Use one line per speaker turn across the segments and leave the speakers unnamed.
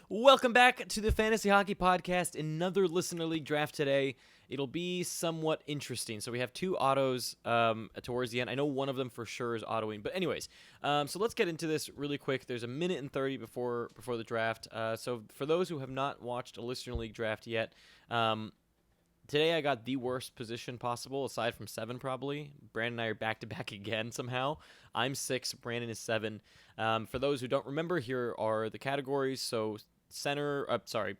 Welcome back to the Fantasy Hockey Podcast. Another Listener League draft today. It'll be somewhat interesting. So we have two autos towards the end. I know one of them for sure is autoing. But anyways, so let's get into this really quick. There's a minute and 30 before the draft. So for those who have not watched a Listener League draft yet, today I got the worst position possible, aside from 7 probably. Brandon and I are back-to-back again somehow. I'm 6, Brandon is 7. For those who don't remember, here are the categories. So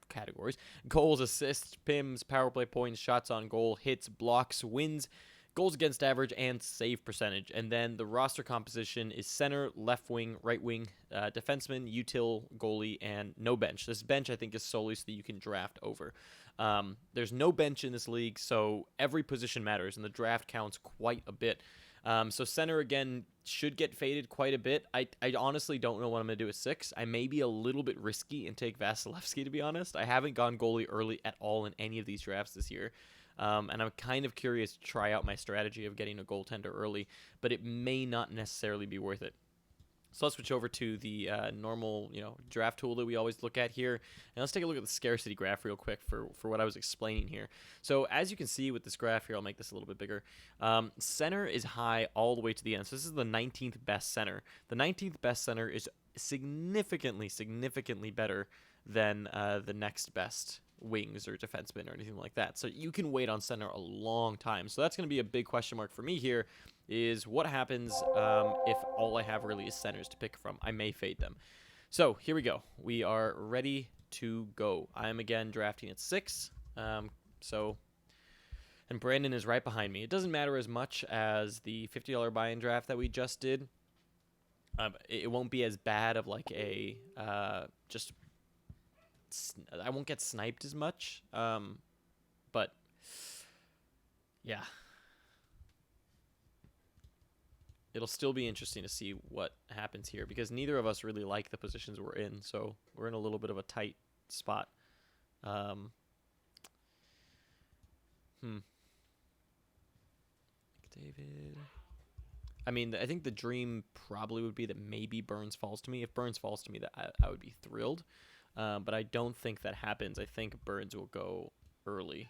categories. Goals, assists, PIMs, power play points, shots on goal, hits, blocks, wins, goals against average, and save percentage. And then the roster composition is center, left wing, right wing, defenseman, util, goalie, and no bench. This bench, I think, is solely so that you can draft over. There's no bench in this league, so every position matters, and the draft counts quite a bit. So center, again, should get faded quite a bit. I honestly don't know what I'm going to do at 6. I may be a little bit risky and take Vasilevsky, to be honest. I haven't gone goalie early at all in any of these drafts this year. And I'm kind of curious to try out my strategy of getting a goaltender early, but it may not necessarily be worth it. So let's switch over to the normal, draft tool that we always look at here. And let's take a look at the scarcity graph real quick for what I was explaining here. So as you can see with this graph here, I'll make this a little bit bigger. Center is high all the way to the end. So this is the 19th best center. The 19th best center is significantly better than the next best wings or defensemen or anything like that. So you can wait on center a long time. So that's going to be a big question mark for me here, is what happens if all I have really is centers to pick from. I may fade them. So here we go. We are ready to go. I am again drafting at 6. And Brandon is right behind me. It doesn't matter as much as the $50 buy-in draft that we just did. It won't be as bad of like a just... I won't get sniped as much, but yeah, it'll still be interesting to see what happens here because neither of us really like the positions we're in, so we're in a little bit of a tight spot. David. I mean, I think the dream probably would be that maybe Burns falls to me. If Burns falls to me, that I would be thrilled. But I don't think that happens. I think Burns will go early.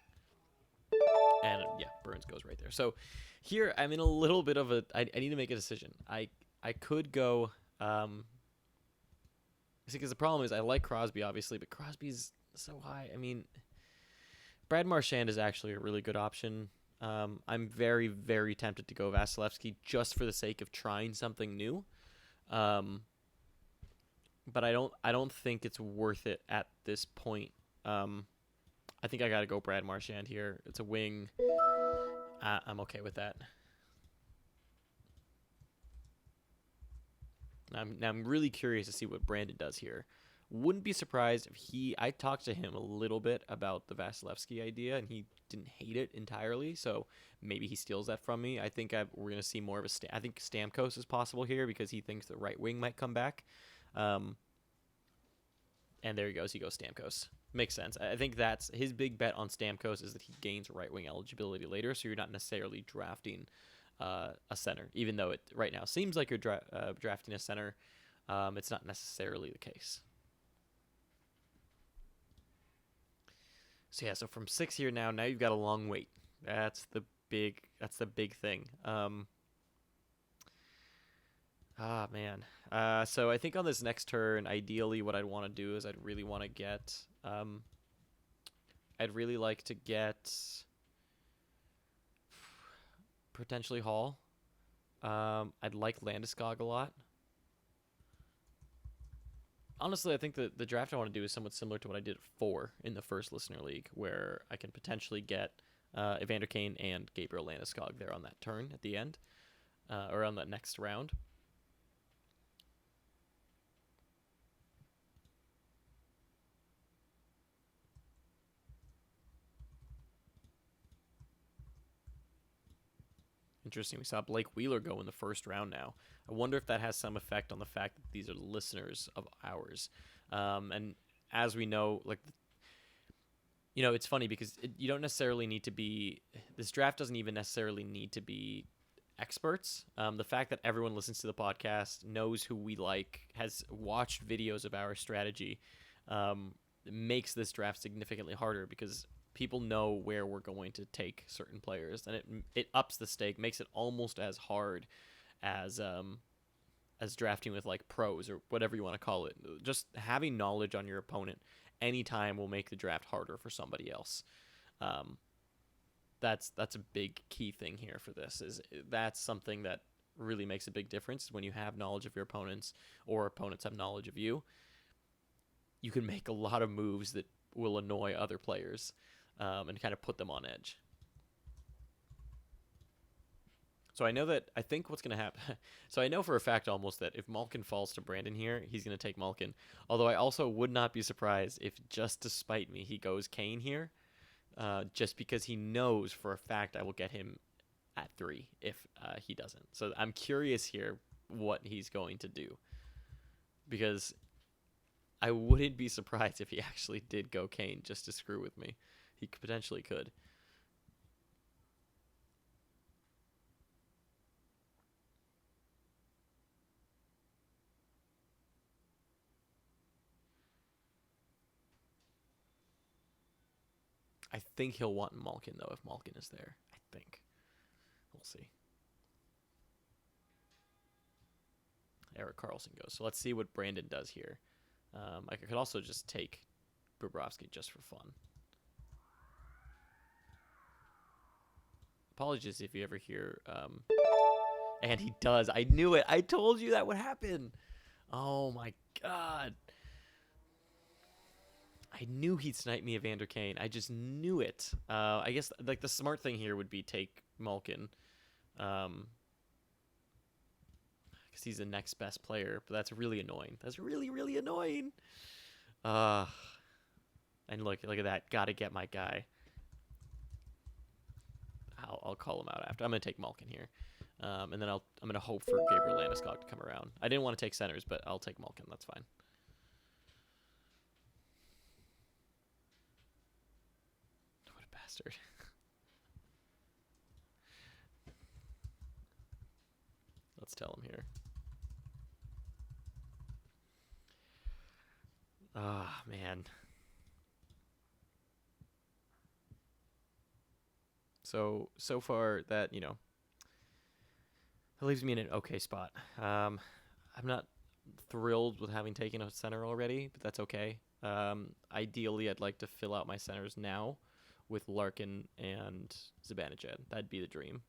And, yeah, Burns goes right there. So here I'm in a little bit of I need to make a decision. I could go... because the problem is I like Crosby, obviously, but Crosby's so high. I mean, Brad Marchand is actually a really good option. I'm very, very tempted to go Vasilevsky just for the sake of trying something new. But I don't think it's worth it at this point. I think I got to go Brad Marchand here. It's a wing. I'm okay with that. I'm really curious to see what Brandon does here. Wouldn't be surprised if I talked to him a little bit about the Vasilevsky idea, and he didn't hate it entirely, so maybe he steals that from me. I think we're going to see more of I think Stamkos is possible here because he thinks the right wing might come back. And there he goes. He goes Stamkos. Makes sense. I think that's his big bet on Stamkos is that he gains right wing eligibility later, so you're not necessarily drafting a center, even though it right now seems like you're drafting a center. It's not necessarily the case. So yeah, so from 6 here now you've got a long wait. That's the big thing. Man. So I think on this next turn, ideally what I'd want to do is I'd really want to get... I'd really like to get... potentially Hall. I'd like Landeskog a lot. Honestly, I think the draft I want to do is somewhat similar to what I did at 4 in the first Listener League, where I can potentially get Evander Kane and Gabriel Landeskog there on that turn at the end, or on that next round. Interesting. We saw Blake Wheeler go in the first round now. I wonder if that has some effect on the fact that these are listeners of ours. And as we know, it's funny because you don't necessarily need to be... This draft doesn't even necessarily need to be experts. The fact that everyone listens to the podcast, knows who we like, has watched videos of our strategy, it makes this draft significantly harder because people know where we're going to take certain players, and it ups the stake, makes it almost as hard as drafting with like pros or whatever you want to call it. Just having knowledge on your opponent anytime will make the draft harder for somebody else. Um, that's a big key thing here for this. Is that's something that really makes a big difference when you have knowledge of your opponents or opponents have knowledge of you. You can make a lot of moves that will annoy other players and kind of put them on edge. So I think what's going to happen. So I know for a fact almost that if Malkin falls to Brandon here, he's going to take Malkin. Although I also would not be surprised if just to spite me, he goes Kane here, just because he knows for a fact I will get him at 3 if he doesn't. So I'm curious here what he's going to do, because I wouldn't be surprised if he actually did go Kane just to screw with me. He potentially could. I think he'll want Malkin, though, if Malkin is there. I think. We'll see. Eric Carlson goes. So let's see what Brandon does here. I could also just take Bobrovsky just for fun. Apologies if you ever hear... and he does. I knew it. I told you that would happen. Oh, my God. I knew he'd snipe me Evander Kane. I just knew it. I guess like the smart thing here would be take Malkin, because he's the next best player. But that's really annoying. That's really, really annoying. And look at that. Got to get my guy. I'll call him out after. I'm gonna take Malkin here, and then I'm gonna hope for Gabriel Landeskog to come around. I didn't want to take centers, but I'll take Malkin. That's fine. Bastard. Let's tell him here. Ah, man. So far that, that leaves me in an okay spot. I'm not thrilled with having taken a center already, but that's okay. Ideally, I'd like to fill out my centers now with Larkin and Zibanejad. That'd be the dream.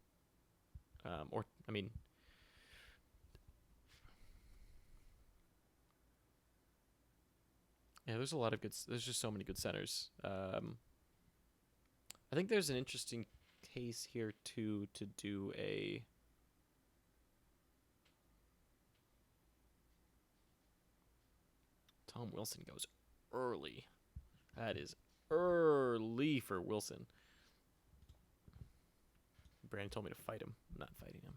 Yeah, there's a lot of good. There's just so many good centers. I think there's an interesting case here too to do a. Tom Wilson goes early. That is early for Wilson. Brandon told me to fight him. I'm not fighting him.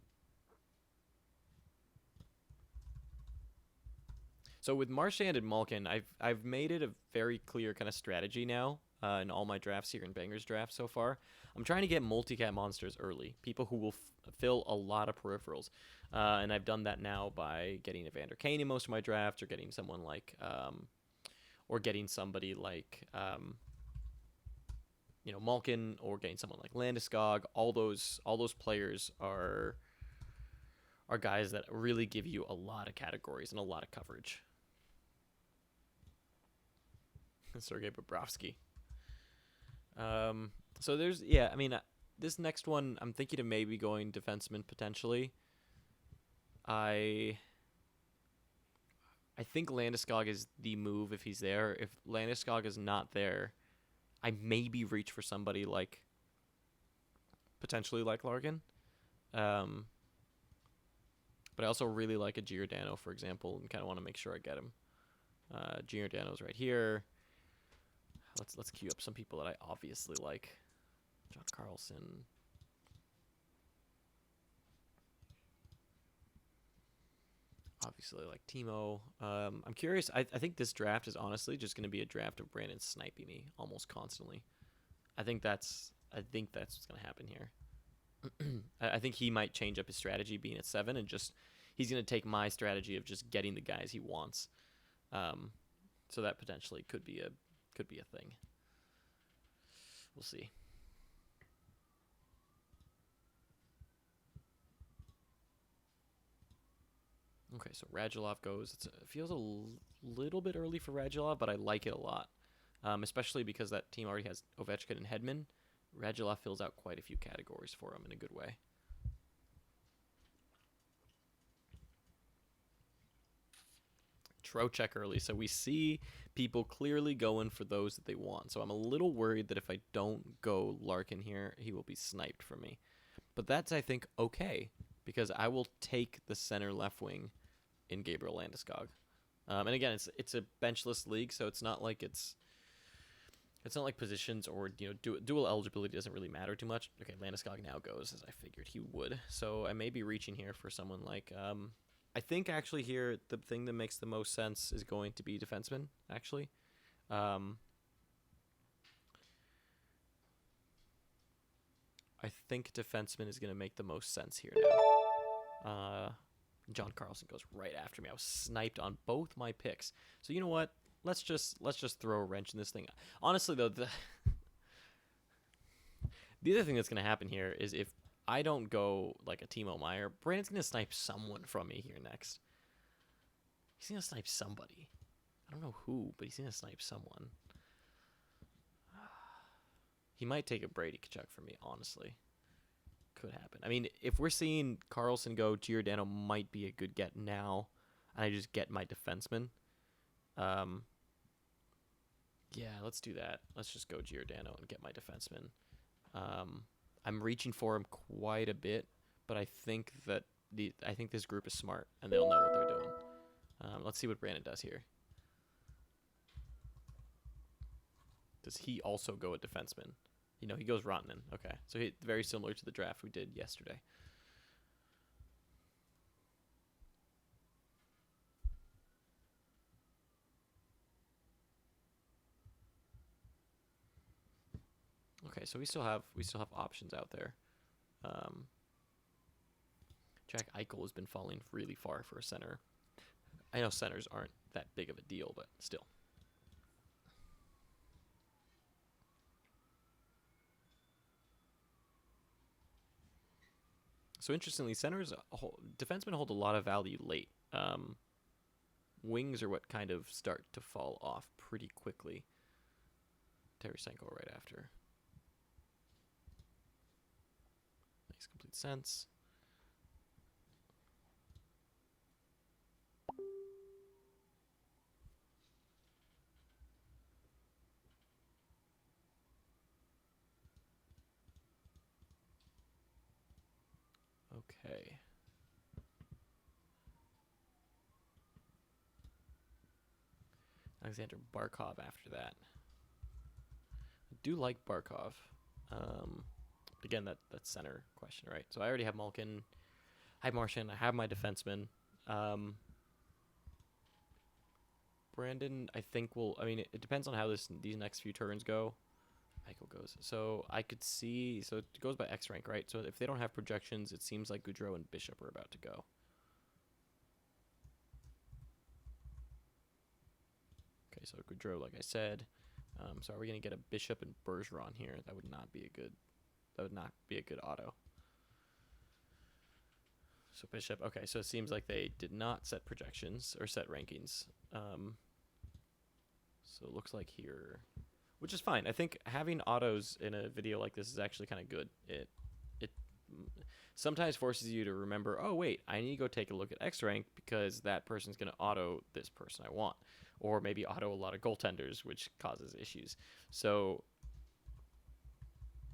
So with Marchand and Malkin, I've made it a very clear kind of strategy now in all my drafts here in Banger's draft so far. I'm trying to get multi-cat monsters early, people who will fill a lot of peripherals, and I've done that now by getting Evander Kane in most of my drafts, or getting someone like, or getting somebody like, Malkin, or getting someone like Landeskog. All those players are guys that really give you a lot of categories and a lot of coverage. Sergei Bobrovsky. So there's, this next one, I'm thinking of maybe going defenseman potentially. I think Landeskog is the move if he's there. If Landeskog is not there, I maybe reach for somebody like, potentially like Larkin. But I also really like a Giordano, for example, and kind of want to make sure I get him. Giordano's right here. Let's queue up some people that I obviously like. John Carlson. Obviously like Timo. I'm curious. I think this draft is honestly just going to be a draft of Brandon sniping me almost constantly. I think that's what's going to happen here. I think he might change up his strategy being at 7 and just he's going to take my strategy of just getting the guys he wants. So that potentially could be a thing. We'll see. Okay, so Radulov goes. It feels little bit early for Radulov, but I like it a lot, especially because that team already has Ovechkin and Hedman. Radulov fills out quite a few categories for him in a good way. Trocheck early, so we see people clearly going for those that they want. So I'm a little worried that if I don't go Larkin here, he will be sniped from me. But that's, I think, okay, because I will take the center left wing in Gabriel Landeskog. And again, it's a benchless league, so it's not like positions or dual eligibility doesn't really matter too much. Okay, Landeskog now goes as I figured he would. So I may be reaching here for someone like I think actually here the thing that makes the most sense is going to be defenseman. Actually, I think defenseman is going to make the most sense here now. John Carlson goes right after me. I was sniped on both my picks. So you know what? Let's just throw a wrench in this thing. Honestly, though, the other thing that's going to happen here is if I don't go like a Timo Meyer, Brandon's going to snipe someone from me here next. He's going to snipe somebody. I don't know who, but he's going to snipe someone. He might take a Brady Kachuk from me, honestly. Could happen. I mean, if we're seeing Carlson go, Giordano might be a good get now, and I just get my defenseman. Yeah, let's do that. Let's just go Giordano and get my defenseman. I'm reaching for him quite a bit, but I think that I think this group is smart and they'll know what they're doing. Let's see what Brandon does here. Does he also go a defenseman? He goes Rantanen. Okay, so very similar to the draft we did yesterday. Okay, so we still have options out there. Jack Eichel has been falling really far for a center. I know centers aren't that big of a deal, but still. So interestingly, defensemen hold a lot of value late. Wings are what kind of start to fall off pretty quickly. Tarasenko right after. Makes complete sense. Okay. Alexander Barkov after that. I do like Barkov. Again, that's center question, right? So I already have Malkin. I have Martian. I have my defenseman. Brandon, I think it depends on how these next few turns go. Michael goes. So I could see. So it goes by X rank, right? So if they don't have projections, it seems like Goudreau and Bishop are about to go. Okay, so Goudreau, like I said. So are we gonna get a Bishop and Bergeron here? That would not be a good auto. So Bishop. Okay, so it seems like they did not set projections or set rankings. So it looks like here, which is fine. I think having autos in a video like this is actually kind of good. It sometimes forces you to remember, oh wait, I need to go take a look at X rank because that person's going to auto this person I want, or maybe auto a lot of goaltenders, which causes issues. So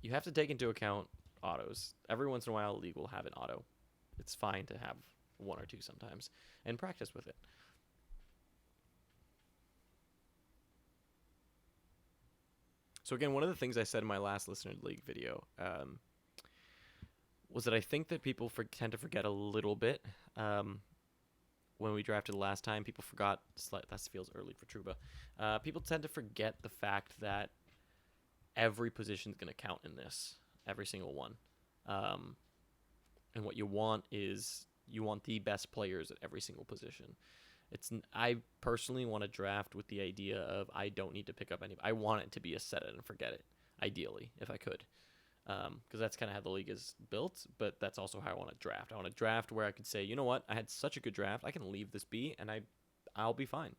you have to take into account autos. Every once in a while, a league will have an auto. It's fine to have one or two sometimes and practice with it. So again, one of the things I said in my last Listener League video was that I think that people tend to forget a little bit. When we drafted last time, people forgot. That feels early for Trouba. People tend to forget the fact that every position is going to count in this, every single one. And what you want is the best players at every single position. I personally want to draft with the idea of I don't need to pick up any. I want it to be a set it and forget it, ideally, if I could, because that's kind of how the league is built. But that's also how I want to draft. I want to draft where I could say, you know what, I had such a good draft, I can leave this be, and I'll be fine.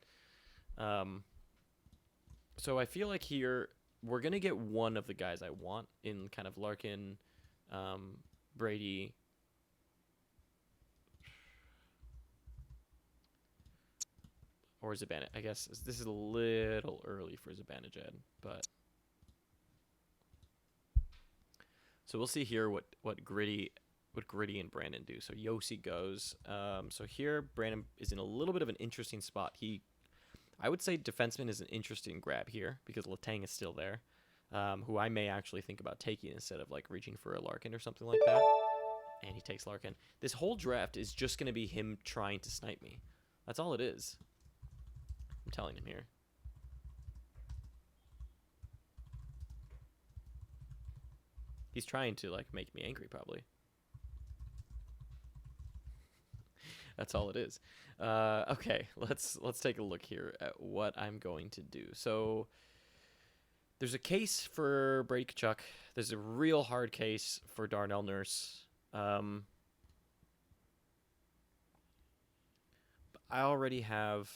So I feel like here we're gonna get one of the guys I want in kind of Larkin, Brady. Or Zibanejad. I guess this is a little early for Zibanejad, but so we'll see here what Gritty and Brandon do. So Yossi goes. So here Brandon is in a little bit of an interesting spot. I would say defenseman is an interesting grab here because Letang is still there, who I may actually think about taking instead of like reaching for a Larkin or something like that. And he takes Larkin. This whole draft is just going to be him trying to snipe me. That's all it is. I'm telling him here. He's trying to like make me angry, probably. That's all it is. Okay, let's take a look here at what I'm going to do. So there's a case for Brady Tkachuk. There's a real hard case for Darnell Nurse. I already have.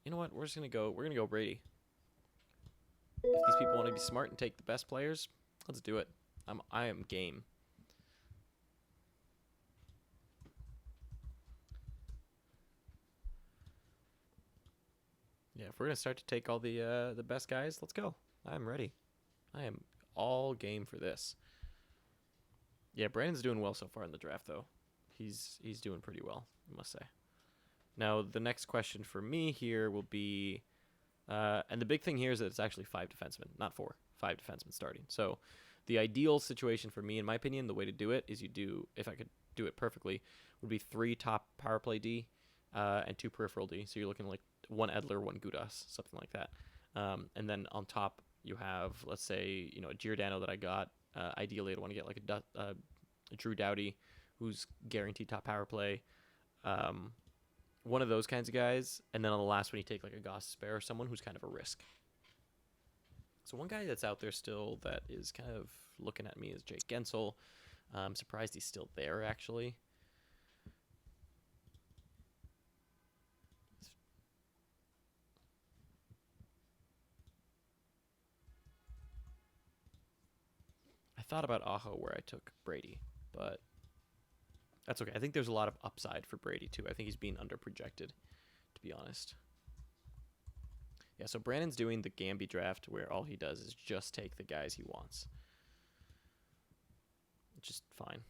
You know what? We're gonna go Brady. If these people want to be smart and take the best players, let's do it. I am game. Yeah, if we're gonna start to take all the best guys, let's go. I'm ready. I am all game for this. Yeah, Brandon's doing well so far in the draft, though. He's doing pretty well, I must say. Now, the next question for me here will be, and the big thing here is that it's actually 5 defensemen, not 4. 5 defensemen starting. So the ideal situation for me, in my opinion, the way to do it is if I could do it perfectly, would be 3 top power play D and 2 peripheral D. So you're looking like 1 Edler, 1 Gudas, something like that. And then on top, you have, let's say, a Giordano that I got. Ideally, I'd want to get like a Drew Doughty, who's guaranteed top power play. One of those kinds of guys, and then on the last one you take like a Goss Spare or someone who's kind of a risk. So one guy that's out there still that is kind of looking at me is Jake Gensel. I'm surprised he's still there, actually. I thought about Aho where I took Brady, but that's okay. I think there's a lot of upside for Brady, too. I think he's being underprojected, to be honest. Yeah, so Brandon's doing the Gambi draft where all he does is just take the guys he wants. Which is fine.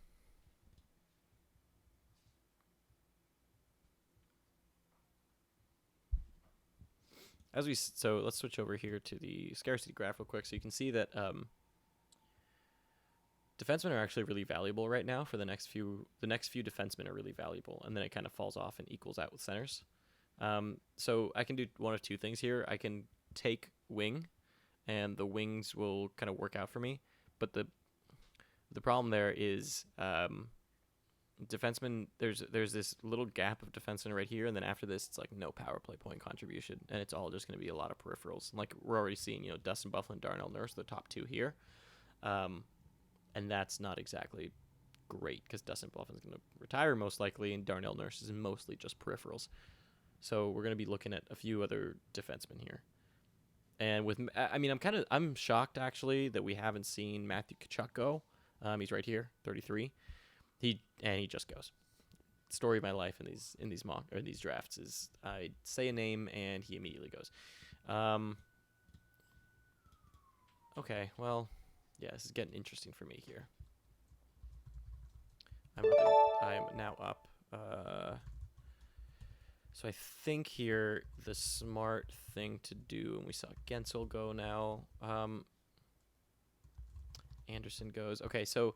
So let's switch over here to the scarcity graph real quick so you can see that defensemen are actually really valuable right now for the next few defensemen are really valuable, and then it kind of falls off and equals out with centers. So I can do one of two things here. I can take wing, and the wings will kind of work out for me. But the problem there is defensemen. There's this little gap of defensemen right here, and then after this, it's like no power play point contribution, and it's all just going to be a lot of peripherals. And like we're already seeing, Dustin Byfuglien, Darnell Nurse, the top 2 here, and that's not exactly great because Dustin Byfuglien's going to retire most likely, and Darnell Nurse is mostly just peripherals. So we're going to be looking at a few other defensemen here. And I'm shocked actually that we haven't seen Matthew Tkachuk go. He's right here, 33. He just goes. Story of my life in these drafts is I say a name and he immediately goes. Okay, well, yeah, this is getting interesting for me here. I am now up. So I think here the smart thing to do, and we saw Gensel go now. Anderson goes. Okay, so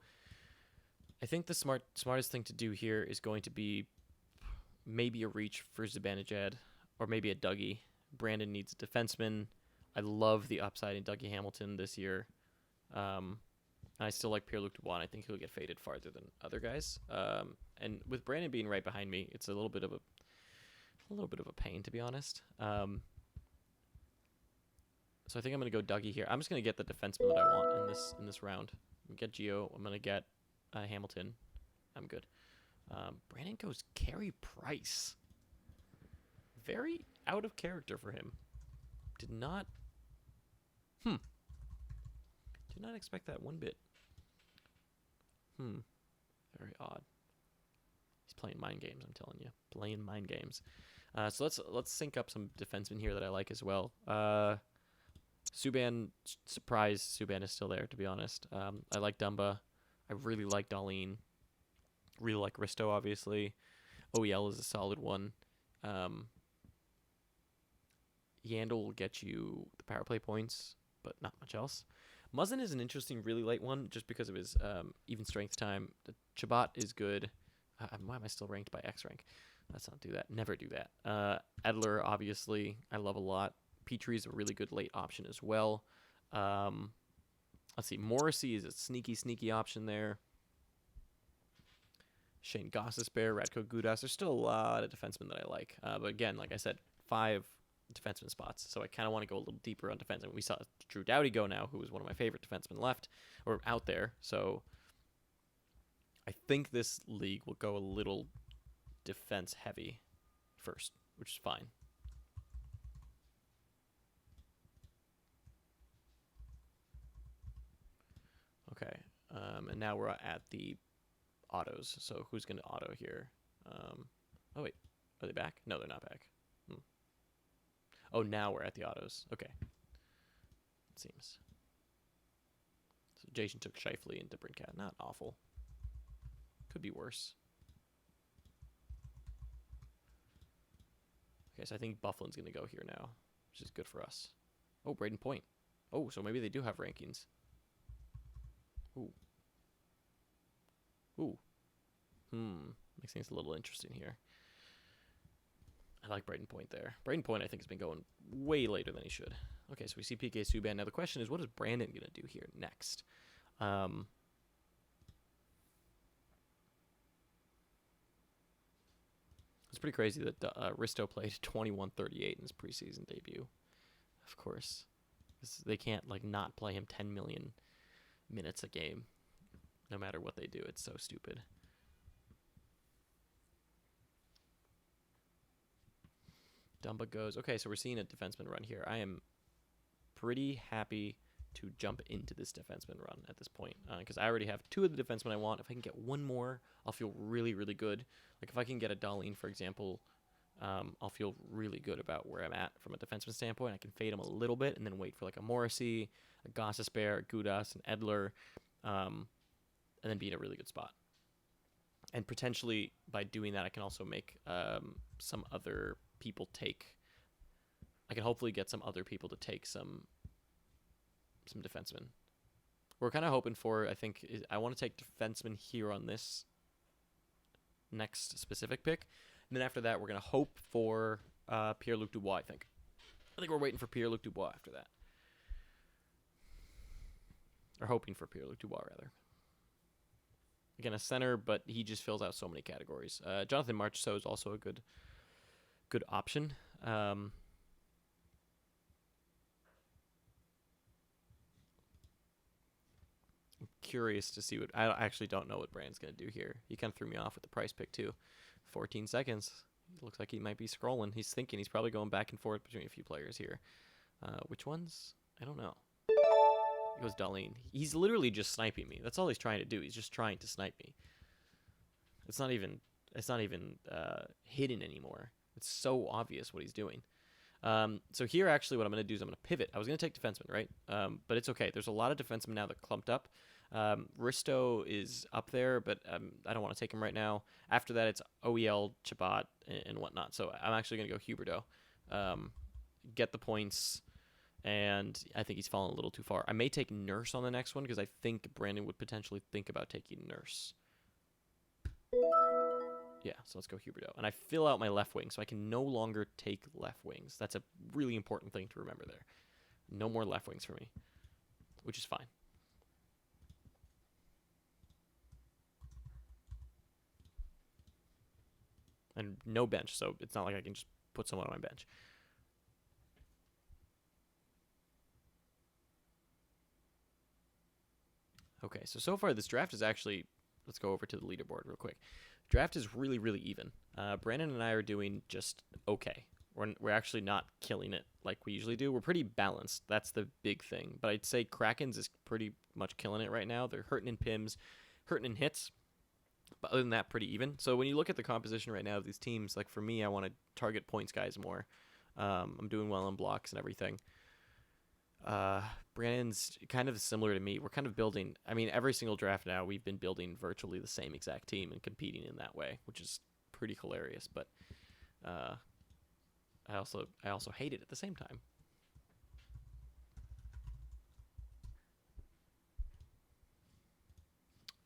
I think the smartest thing to do here is going to be maybe a reach for Zibanejad or maybe a Dougie. Brandon needs a defenseman. I love the upside in Dougie Hamilton this year. I still like Pierre-Luc Dubois. I think he'll get faded farther than other guys. And with Brandon being right behind me, it's a little bit of a a little bit of a pain, to be honest. So I think I'm going to go Dougie here. I'm just going to get the defenseman that I want in this round. I'm gonna get Gio. I'm going to get Hamilton. I'm good. Brandon goes Carey Price. Very out of character for him. Did not expect that one bit. Very odd. He's playing mind games, I'm telling you. Playing mind games. So let's sync up some defensemen here that I like as well. Subban, surprise, Subban is still there, to be honest. I like Dumba. I really like Darlene. Really like Risto, obviously. OEL is a solid one. Yandel will get you the power play points, but not much else. Muzzin is an interesting, really late one just because of his even strength time. The Chabot is good. Why am I still ranked by X rank? Let's not do that. Never do that. Edler, obviously, I love a lot. Petrie's a really good late option as well. Let's see. Morrissey is a sneaky option there. Shane Gostisbehere, Radko Gudas. There's still a lot of defensemen that I like. But again, like I said, 5 defenseman spots. So I kind of want to go a little deeper on defense. And we saw Drew Doughty go now, who was one of my favorite defensemen left or out there. So I think this league will go a little defense heavy first, which is fine. Okay. And now we're at the autos. So who's going to auto here? Oh, wait. Are they back? No, they're not back. Oh, now we're at the autos. Okay. It seems. So Jason took Scheifele and DeBrincat. Not awful. Could be worse. Okay, so I think Bufflin's going to go here now, which is good for us. Oh, Braden Point. Oh, so maybe they do have rankings. Ooh. Ooh. Makes things a little interesting here. I like Braden Point there. Braden Point, I think, has been going way later than he should. Okay, so we see PK Subban. Now the question is, what is Brandon going to do here next? It's pretty crazy that Risto played 21:38 in his preseason debut. Of course. They can't not play him 10 million minutes a game. No matter what they do. It's so stupid. Dumba goes. Okay, so we're seeing a defenseman run here. I am pretty happy to jump into this defenseman run at this point because I already have 2 of the defensemen I want. If I can get one more, I'll feel really, really good. Like if I can get a Darlene, for example, I'll feel really good about where I'm at from a defenseman standpoint. I can fade him a little bit and then wait for a Morrissey, a Gostisbehere, a Gudas, an Edler, and then be in a really good spot. And potentially by doing that, I can also make some other people take. I can hopefully get some other people to take some defensemen. We're kind of hoping for, I want to take defensemen here on this next specific pick. And then after that, we're going to hope for Pierre-Luc Dubois, I think. I think we're waiting for Pierre-Luc Dubois after that. Or hoping for Pierre-Luc Dubois, rather. Again, a center, but he just fills out so many categories. Jonathan Marchessault is also a good option. I'm curious to see I actually don't know what Brand's going to do here. He kind of threw me off with the price pick, too. 14 seconds. It looks like he might be scrolling. He's thinking. He's probably going back and forth between a few players here. Which ones? I don't know. He goes Darlene. He's literally just sniping me. That's all he's trying to do. He's just trying to snipe me. It's not even hidden anymore. It's so obvious what he's doing. So here, actually, what I'm going to do is I'm going to pivot. I was going to take defenseman, right? But it's okay. There's a lot of defensemen now that clumped up. Risto is up there, but I don't want to take him right now. After that, it's OEL, Chabot, and whatnot. So I'm actually going to go Huberdeau. Get the points, and I think he's fallen a little too far. I may take Nurse on the next one because I think Brandon would potentially think about taking Nurse. Yeah, so let's go Huberdeau. And I fill out my left wing, so I can no longer take left wings. That's a really important thing to remember there. No more left wings for me, which is fine. And no bench, so it's not like I can just put someone on my bench. Okay, so far this draft is actually, let's go over to the leaderboard real quick. Draft is really, really even. Brandon and I are doing just okay. We're actually not killing it like we usually do. We're pretty balanced. That's the big thing. But I'd say Krakens is pretty much killing it right now. They're hurting in pims, hurting in hits. But other than that, pretty even. So when you look at the composition right now of these teams, like for me, I want to target points guys more. I'm doing well on blocks and everything. Brandon's kind of similar to me. We're kind of building. I mean, every single draft now, we've been building virtually the same exact team and competing in that way, which is pretty hilarious. But I also hate it at the same time.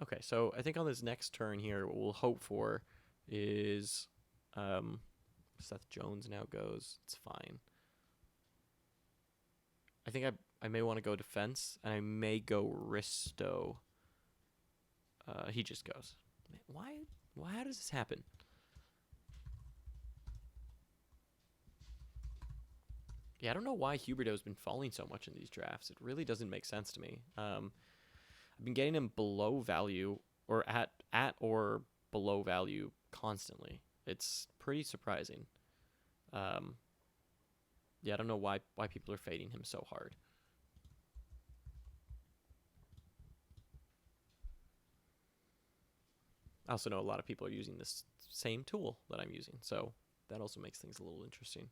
Okay, so I think on this next turn here, what we'll hope for is Seth Jones now goes. It's fine. I think I may want to go defense, and I may go Risto. He just goes. Why? How does this happen? Yeah, I don't know why Huberto's been falling so much in these drafts. It really doesn't make sense to me. I've been getting him below value or at or below value constantly. It's pretty surprising. Yeah, I don't know why people are fading him so hard. I also know a lot of people are using this same tool that I'm using, so that also makes things a little interesting.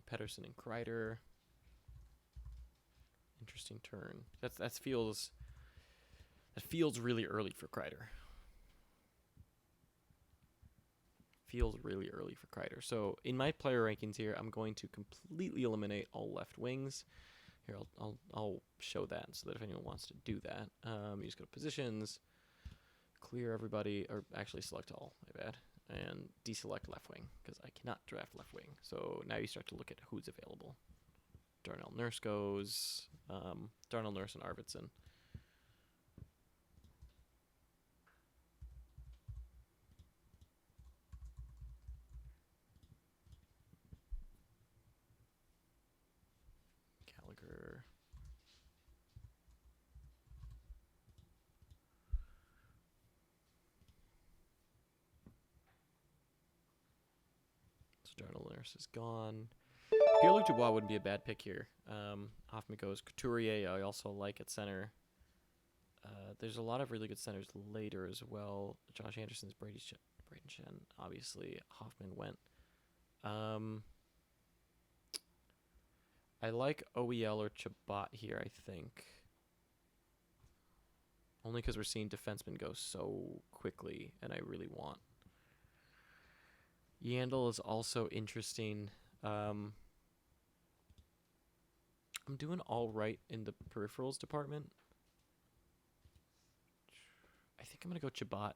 Pedersen and Kreider. Interesting turn. That feels really early for Kreider. Feels really early for Kreider. So in my player rankings here, I'm going to completely eliminate all left wings. Here, I'll show that so that if anyone wants to do that, you just go to positions, clear everybody, or actually select all. My bad. And deselect left wing because I cannot draft left wing. So now you start to look at who's available. Darnell Nurse goes. Darnell Nurse and Arvidsson. Gallagher. So Darnell Nurse is gone. Pierre-Luc Dubois wouldn't be a bad pick here. Hoffman goes. Couturier I also like at center. There's a lot of really good centers later as well. Josh Anderson's Braden Shen. Obviously, Hoffman went. I like OEL or Chabot here, I think. Only because we're seeing defensemen go so quickly, and I really want. Yandel is also interesting. I'm doing all right in the peripherals department. I think I'm going to go Chabot.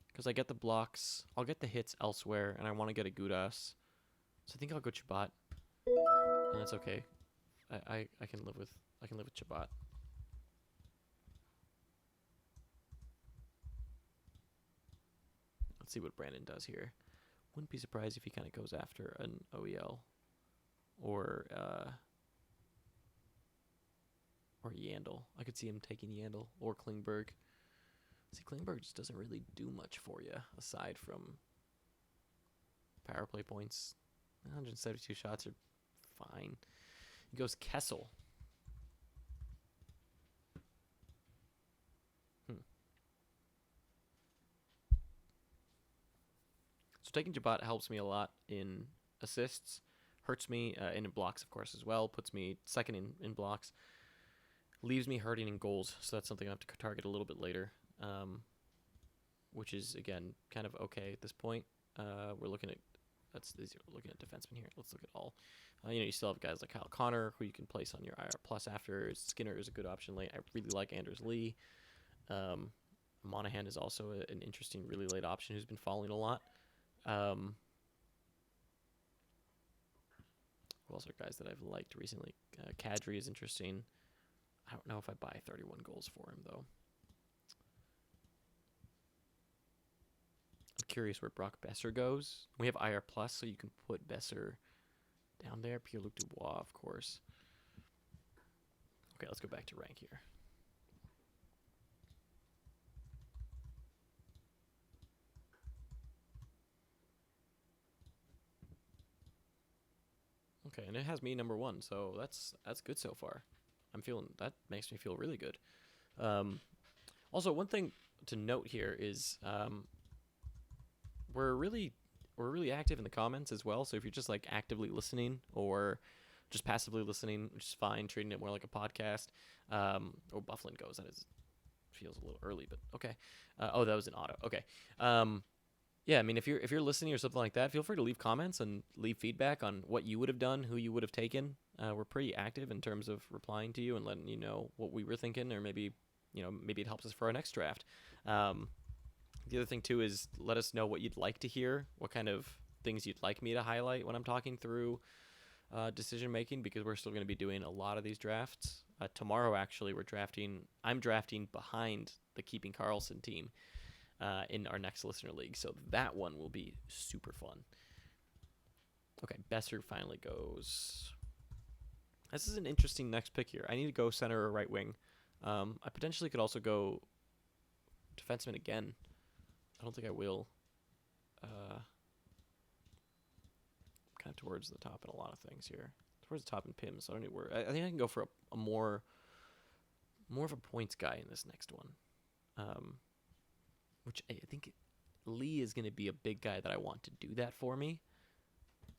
Because I get the blocks. I'll get the hits elsewhere, and I want to get a Gudas. So I think I'll go Chabot. And that's okay. I can live with Chabot. Let's see what Brandon does here. Wouldn't be surprised if he kind of goes after an OEL or Yandel. I could see him taking Yandel or Klingberg. See, Klingberg just doesn't really do much for you aside from power play points. 172 shots are fine. He goes Kessel. So taking Jabot helps me a lot in assists, hurts me, and in blocks, of course, as well. Puts me second in blocks. Leaves me hurting in goals, so that's something I have to target a little bit later, which is, again, kind of okay at this point. We're looking at defensemen here. Let's look at all. You still have guys like Kyle Connor, who you can place on your IR plus after. Skinner is a good option late. I really like Anders Lee. Monahan is also an interesting, really late option who's been falling a lot. Who else are guys that I've liked recently? Kadri is interesting. I don't know if I buy 31 goals for him, though. I'm curious where Brock Besser goes. We have IR+, so you can put Besser down there. Pierre-Luc Dubois, of course. Okay, let's go back to rank here. Okay, and it has me number 1, so that's good so far. That makes me feel really good. Also, one thing to note here is we're really active in the comments as well. So if you're just like actively listening or just passively listening, which is fine, treating it more like a podcast. Bufflin goes. Feels a little early, but okay. Oh, that was an auto. Okay. Yeah, I mean, if you're listening or something like that, feel free to leave comments and leave feedback on what you would have done, who you would have taken. We're pretty active in terms of replying to you and letting you know what we were thinking, or maybe it helps us for our next draft. The other thing too is let us know what you'd like to hear, what kind of things you'd like me to highlight when I'm talking through decision making, because we're still going to be doing a lot of these drafts. Tomorrow, actually, I'm drafting behind the Keeping Carlson team in our next listener league, so that one will be super fun. Okay, Besser finally goes. This is an interesting next pick here. I need to go center or right wing. I potentially could also go defenseman again. I don't think I will. Kind of towards the top in a lot of things here. Towards the top in PIM, so I don't need to worry. I think I can go for a more of a points guy in this next one. Which I think Lee is going to be a big guy that I want to do that for me.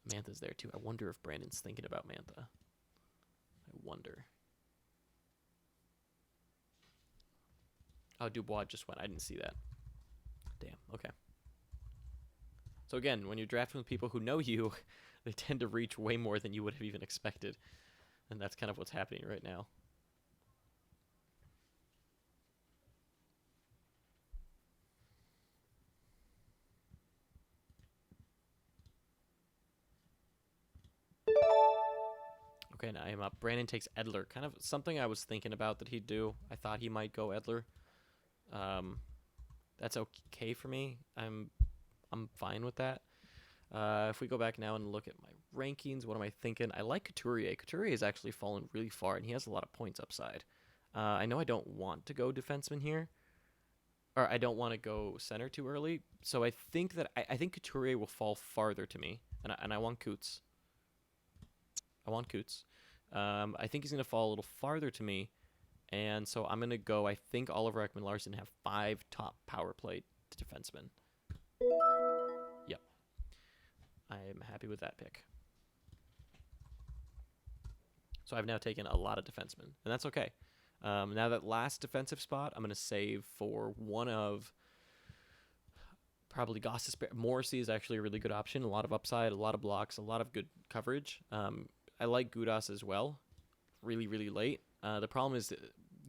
Mantha's there too. I wonder if Brandon's thinking about Mantha. I wonder. Oh, Dubois just went. I didn't see that. Damn. Okay. So again, when you're drafting with people who know you, they tend to reach way more than you would have even expected. And that's kind of what's happening right now. Okay, now I am up. Brandon takes Edler. Kind of something I was thinking about that he'd do. I thought he might go Edler. That's okay for me. I'm fine with that. If we go back now and look at my rankings, what am I thinking? I like Couturier. Couturier has actually fallen really far, and he has a lot of points upside. I know I don't want to go defenseman here, or I don't want to go center too early. So I think that I think Couturier will fall farther to me, and I want Coots. I think he's going to fall a little farther to me, and so I'm going to go, I think Oliver Ekman-Larsson have 5 top power play defensemen. Yep. I'm happy with that pick. So I've now taken a lot of defensemen, and that's okay. Now that last defensive spot, I'm going to save for one of probably Goss's. Morrissey is actually a really good option. A lot of upside, a lot of blocks, a lot of good coverage. I like Gudas as well, really, really late. The problem is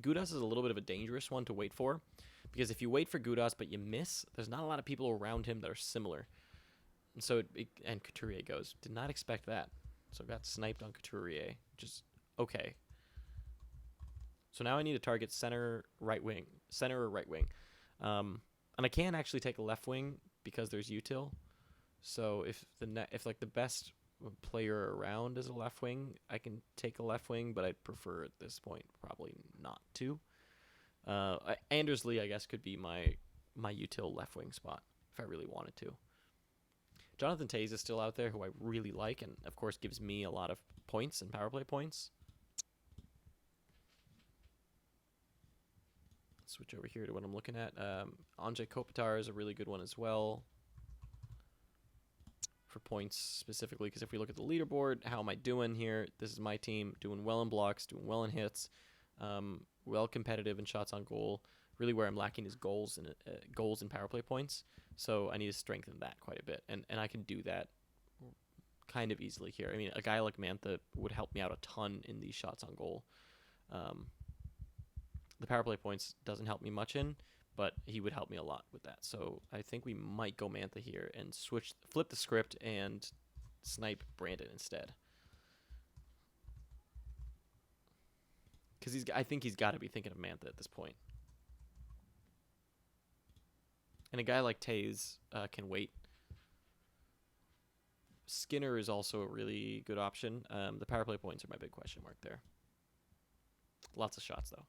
Gudas is a little bit of a dangerous one to wait for, because if you wait for Gudas but you miss, there's not a lot of people around him that are similar. And so, and Couturier goes. Did not expect that. So got sniped on Couturier, which is okay. So now I need to target center or right wing. And I can actually take a left wing because there's util. So if the best player around is a left wing, I can take a left wing, but I'd prefer at this point probably not to. Anders Lee, I guess, could be my util left wing spot if I really wanted to. Jonathan Toews is still out there, who I really like, and of course gives me a lot of points and power play points. Switch over here to what I'm looking at. Andrzej Kopitar is a really good one as well for points specifically, because if we look at the leaderboard, how am I doing here? This is my team, doing well in blocks, doing well in hits, well competitive in shots on goal. Really where I'm lacking is goals and power play points. So I need to strengthen that quite a bit, and I can do that kind of easily here. I mean, a guy like Mantha would help me out a ton in these shots on goal. The power play points doesn't help me much in, but he would help me a lot with that. So I think we might go Mantha here and flip the script and snipe Brandon instead. Because I think he's got to be thinking of Mantha at this point. And a guy like Taze can wait. Skinner is also a really good option. The power play points are my big question mark there. Lots of shots, though.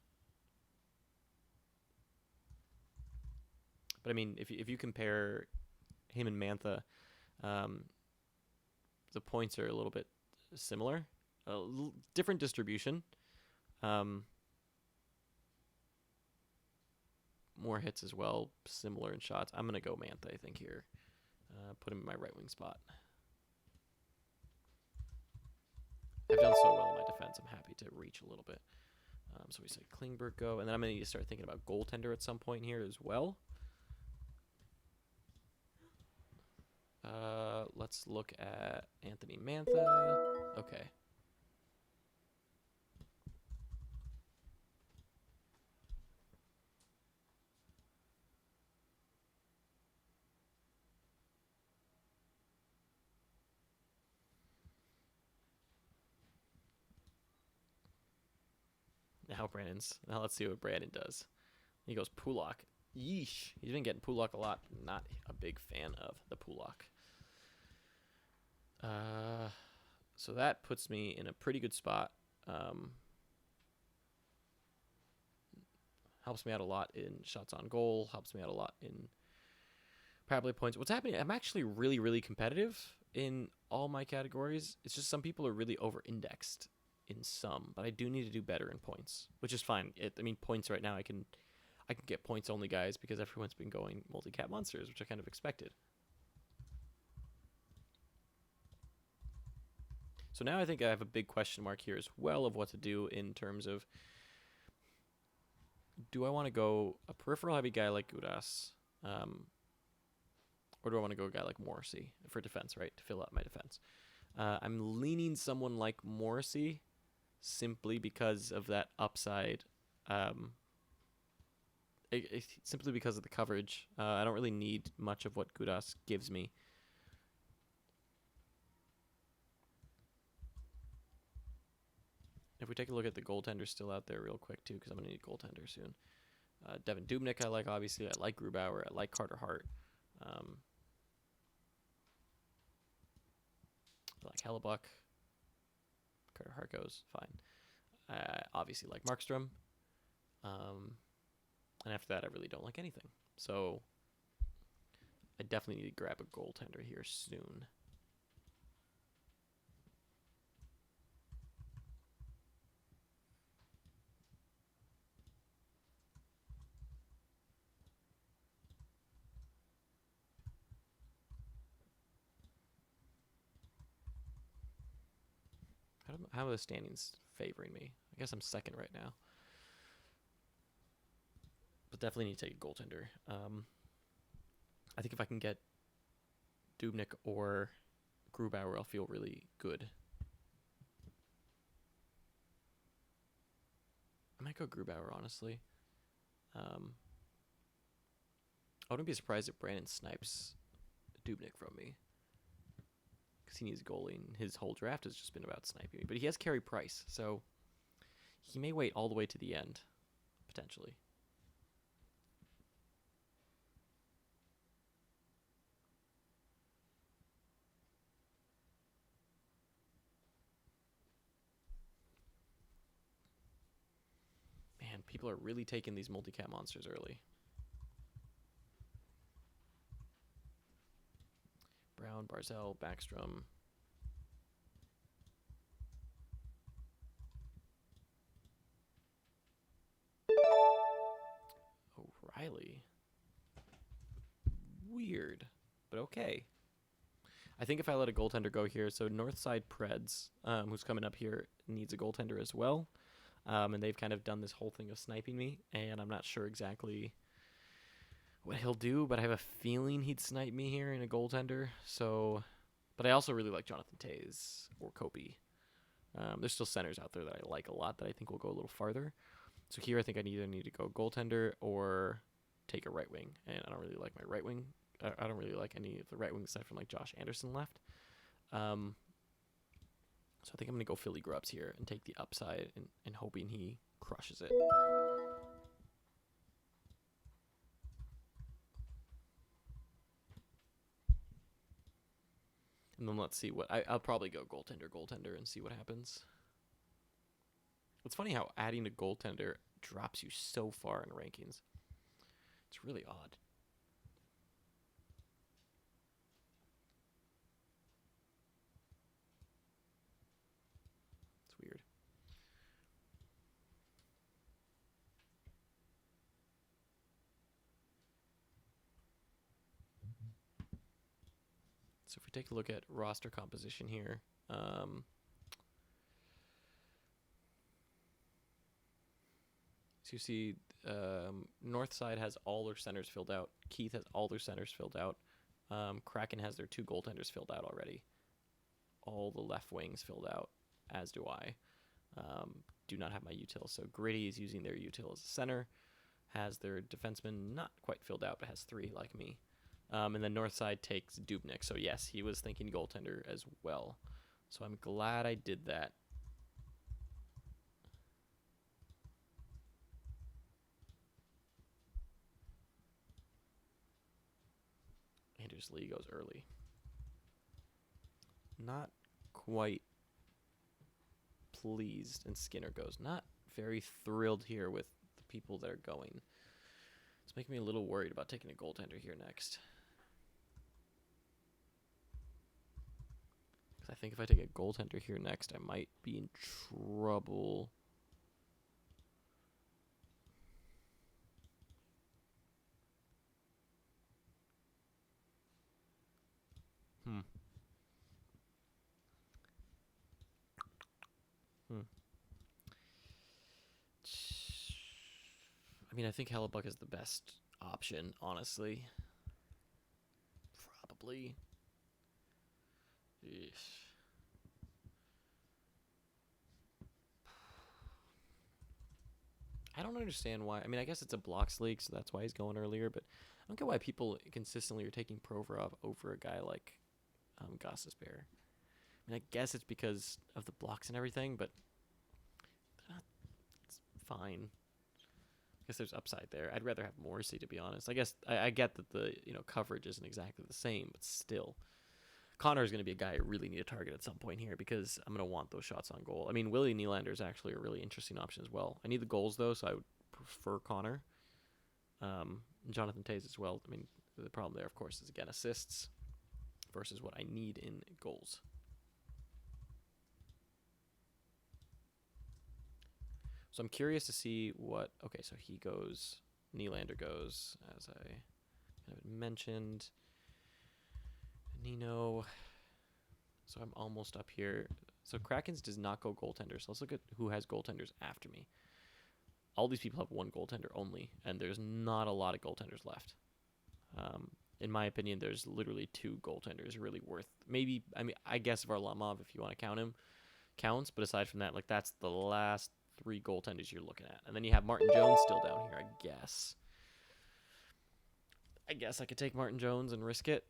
But, I mean, if you compare him and Mantha, the points are a little bit similar. Different distribution. More hits as well. Similar in shots. I'm going to go Mantha, I think, here. Put him in my right wing spot. I've done so well in my defense. I'm happy to reach a little bit. So we say Klingberg go. And then I'm going to need to start thinking about goaltender at some point here as well. Let's look at Anthony Mantha. Okay. Now let's see what Brandon does. He goes Pulak. Yeesh. He's been getting Pulak a lot. Not a big fan of the Pulak. So that puts me in a pretty good spot. Helps me out a lot in shots on goal. Helps me out a lot in power play points. What's happening? I'm actually really, really competitive in all my categories. It's just some people are really over-indexed in some, but I do need to do better in points, which is fine. I mean, points right now, I can get points only guys because everyone's been going multi-cap monsters, which I kind of expected. So now I think I have a big question mark here as well of what to do in terms of, do I want to go a peripheral heavy guy like Gudas, or do I want to go a guy like Morrissey for defense, right, to fill out my defense? I'm leaning someone like Morrissey simply because of that upside, simply because of the coverage. I don't really need much of what Gudas gives me. If we take a look at the goaltenders still out there real quick, too, because I'm going to need a goaltender soon. Devin Dubnyk I like, obviously. I like Grubauer. I like Carter Hart. I like Hellebuck. Carter Hart goes fine. I obviously like Markstrom. And after that, I really don't like anything. So I definitely need to grab a goaltender here soon. How are the standings favoring me? I guess I'm second right now. But definitely need to take a goaltender. I think if I can get Dubnyk or Grubauer, I'll feel really good. I might go Grubauer, honestly. I wouldn't be surprised if Brandon snipes Dubnyk from me, because he needs goalie, and his whole draft has just been about sniping me. But he has Carey Price, so he may wait all the way to the end, potentially. Man, people are really taking these multi-cap monsters early. Brown, Barzell, Backstrom. O'Reilly. Weird, but okay. I think if I let a goaltender go here, so Northside Preds, who's coming up here, needs a goaltender as well. And they've kind of done this whole thing of sniping me, and I'm not sure exactly what he'll do, but I have a feeling he'd snipe me here in a goaltender. So, but I also really like Jonathan Taze or Kopi. There's still centers out there that I like a lot that I think will go a little farther. So here I think I either need to go goaltender or take a right wing, and I don't really like my right wing. I don't really like any of the right wings aside from like Josh Anderson left. So I think I'm going to go Philly Grubs here and take the upside and hoping he crushes it. And then let's see what I'll probably go goaltender, and see what happens. It's funny how adding a goaltender drops you so far in rankings. It's really odd. It's weird. So if we take a look at roster composition here, so you see North Side has all their centers filled out. Keith has all their centers filled out. Kraken has their 2 goaltenders filled out already. All the left wings filled out, as do I. Do not have my util. So Gritty is using their util as a center. Has their defenseman not quite filled out, but has 3 like me. And then Northside takes Dubnik. So yes, he was thinking goaltender as well. So I'm glad I did that. Anders Lee goes early. Not quite pleased. And Skinner goes. Not very thrilled here with the people that are going. It's making me a little worried about taking a goaltender here next. Because I think if I take a goaltender here next, I might be in trouble. I mean, I think Hellebuck is the best option, honestly. Probably. Eesh. I don't understand why. I mean, I guess it's a blocks league, so that's why he's going earlier, but I don't get why people consistently are taking Provorov over a guy like Gostisbehere. I mean, I guess it's because of the blocks and everything, but it's fine. I guess there's upside there. I'd rather have Morrissey, to be honest. I guess I get that the coverage isn't exactly the same, but still. Connor is going to be a guy I really need to target at some point here because I'm going to want those shots on goal. I mean, Willie Nylander is actually a really interesting option as well. I need the goals, though, so I would prefer Connor. Jonathan Toews as well. I mean, the problem there, of course, is, again, assists versus what I need in goals. So I'm curious to see what... Okay, so he goes... Nylander goes, as I kind of mentioned. Nino. So I'm almost up here. So Krakens does not go goaltender. So let's look at who has goaltenders after me. All these people have 1 goaltender only, and there's not a lot of goaltenders left. In my opinion, there's literally 2 goaltenders really worth... Maybe, I mean, I guess Varlamov, if you want to count him, counts. But aside from that, like, that's the last 3 goaltenders you're looking at. And then you have Martin Jones still down here, I guess. I guess I could take Martin Jones and risk it.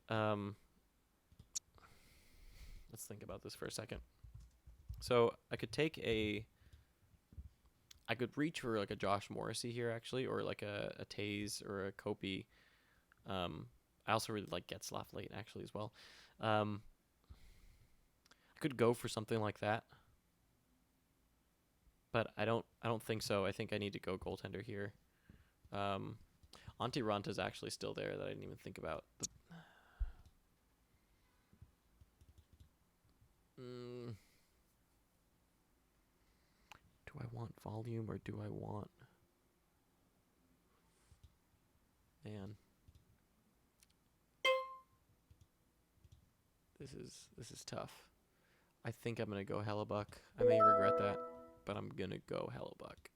Let's think about this for a second. So I could take I could reach for like a Josh Morrissey here, actually, or like a Toews or a Kopi. I also really like Getzlaf late, actually, as well. I could go for something like that, but I don't think so. I think I need to go goaltender here. Antti Ranta is actually still there that I didn't even think about. Do I want volume or do I want... Man. This is tough. I think I'm going to go Hellebuck. I may regret that, but I'm going to go Hellebuck.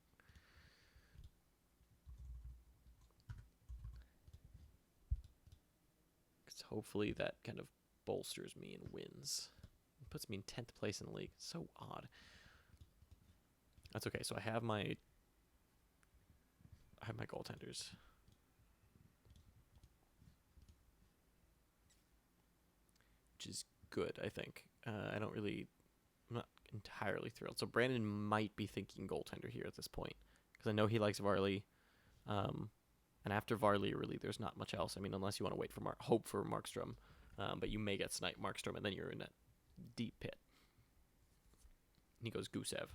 Because hopefully that kind of bolsters me and wins. It puts me in 10th place in the league. So odd. That's okay. So I have my goaltenders. Which is good, I think. I'm entirely thrilled. So Brandon might be thinking goaltender here at this point because I know he likes Varley. And after Varley, really, there's not much else. I mean, unless you want to wait for hope for Markstrom, but you may get sniped Markstrom, and then you're in that deep pit. And he goes Gusev.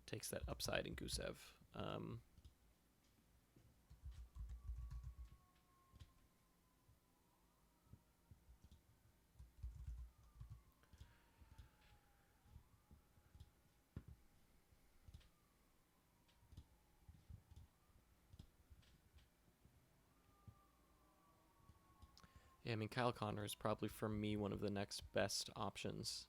Takes that upside in Gusev. Yeah, I mean, Kyle Connor is probably, for me, one of the next best options.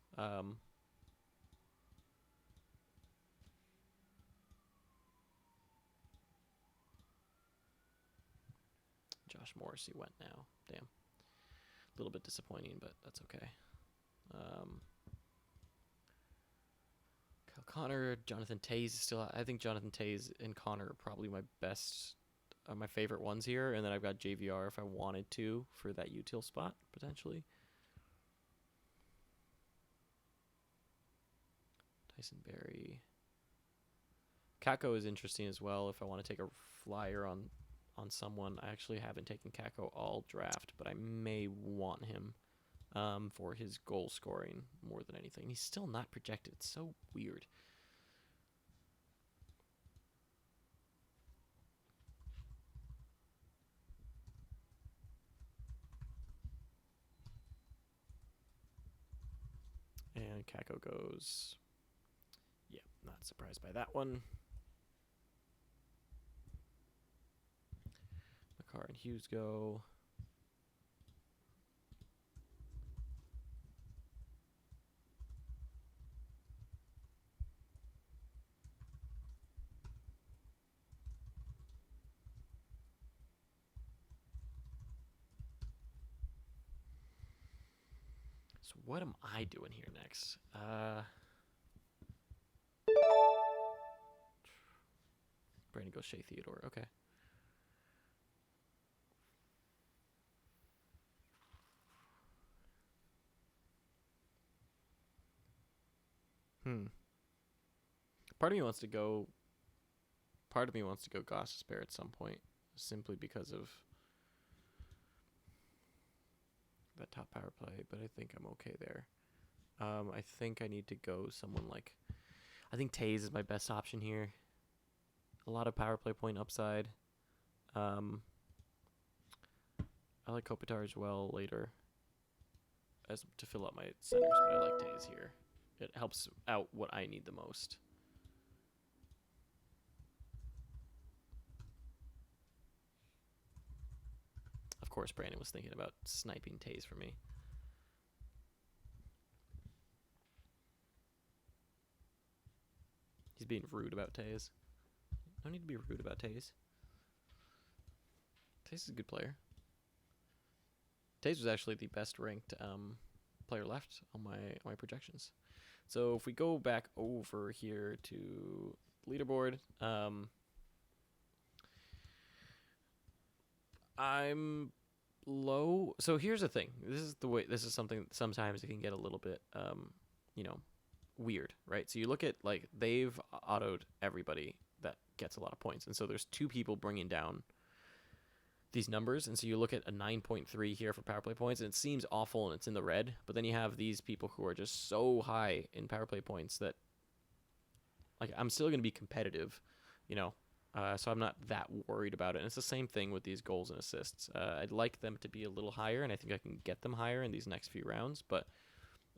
Josh Morrissey went now. Damn. A little bit disappointing, but that's okay. Kyle Connor, Jonathan Toews is still. I think Jonathan Toews and Connor are probably my favorite ones here. And then I've got JVR if I wanted to for that util spot, potentially. Tyson Berry. Kako is interesting as well if I want to take a flyer on someone. I actually haven't taken Kako all draft, but I may want him for his goal scoring more than anything. He's still not projected. It's so weird. And Kako goes. Yeah, not surprised by that one. Makar and Hughes go. So what am I doing here next? Brandon goes Shea Theodore. Okay. Part of me wants to go Gossesbear at some point, simply because of that top power play, but I think I'm okay there. I think I need to go someone like... I think Toews is my best option here. A lot of power play point upside. I like Kopitar as well later as to fill up my centers, but I like Toews here. It helps out what I need the most. Of course, Brandon was thinking about sniping Toews for me. He's being rude about Toews. No need to be rude about Toews. Toews is a good player. Toews was actually the best ranked player left on my projections. So if we go back over here to leaderboard, I'm low. So here's the thing. This is something sometimes it can get a little bit weird, right? So you look at, like, they've autoed everybody that gets a lot of points, and so there's two people bringing down these numbers, and so you look at a 9.3 here for power play points, and it seems awful and it's in the red, but then you have these people who are just so high in power play points that, like, I'm still going to be competitive, so I'm not that worried about it. And it's the same thing with these goals and assists. I'd like them to be a little higher, and I think I can get them higher in these next few rounds, but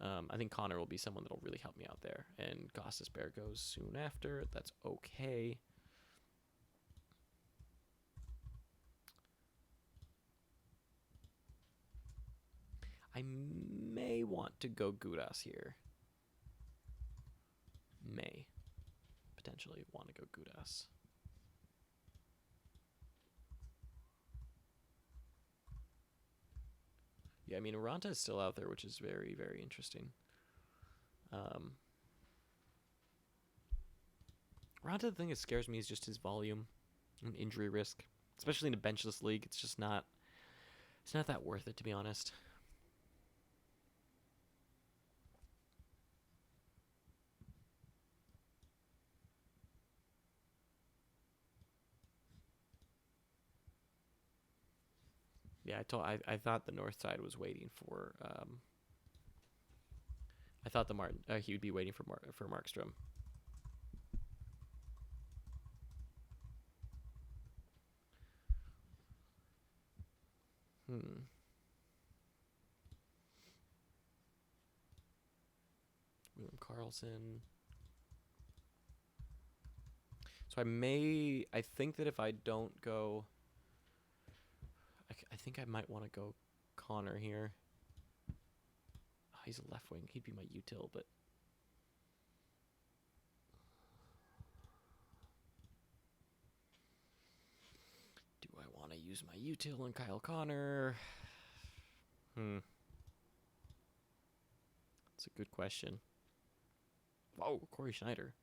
I think Connor will be someone that'll really help me out there. And Gossesbear goes soon after. That's okay. I may want to go Gudas here. May potentially want to go Gudas. Yeah, I mean, Aranta is still out there, which is very, very interesting. Aranta, the thing that scares me is just his volume and injury risk, especially in a benchless league. It's not that worth it, to be honest. Yeah, I thought the north side was waiting for. I thought he would be waiting for Markstrom. William Karlsson. So I think that if I don't go, I think I might want to go Connor here. Oh, he's a left wing. He'd be my util, but do I want to use my util on Kyle Connor? That's a good question. Whoa, Corey Schneider.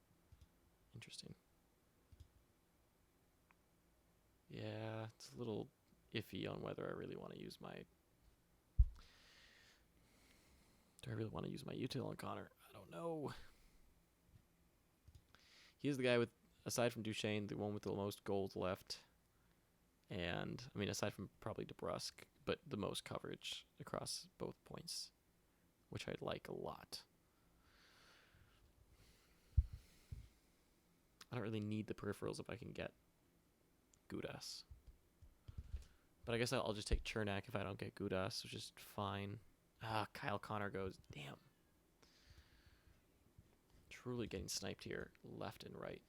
Interesting. Yeah, it's a little iffy on whether I really want to use my... Do I really want to use my util on Connor? I don't know. He is the guy with, aside from Duchesne, the one with the most goals left. And, I mean, aside from probably DeBrusque, but the most coverage across both points, which I like a lot. I don't really need the peripherals if I can get Gudas. But I guess I'll just take Chernak if I don't get Gudas, which is fine. Kyle Connor goes. Damn. Truly getting sniped here, left and right.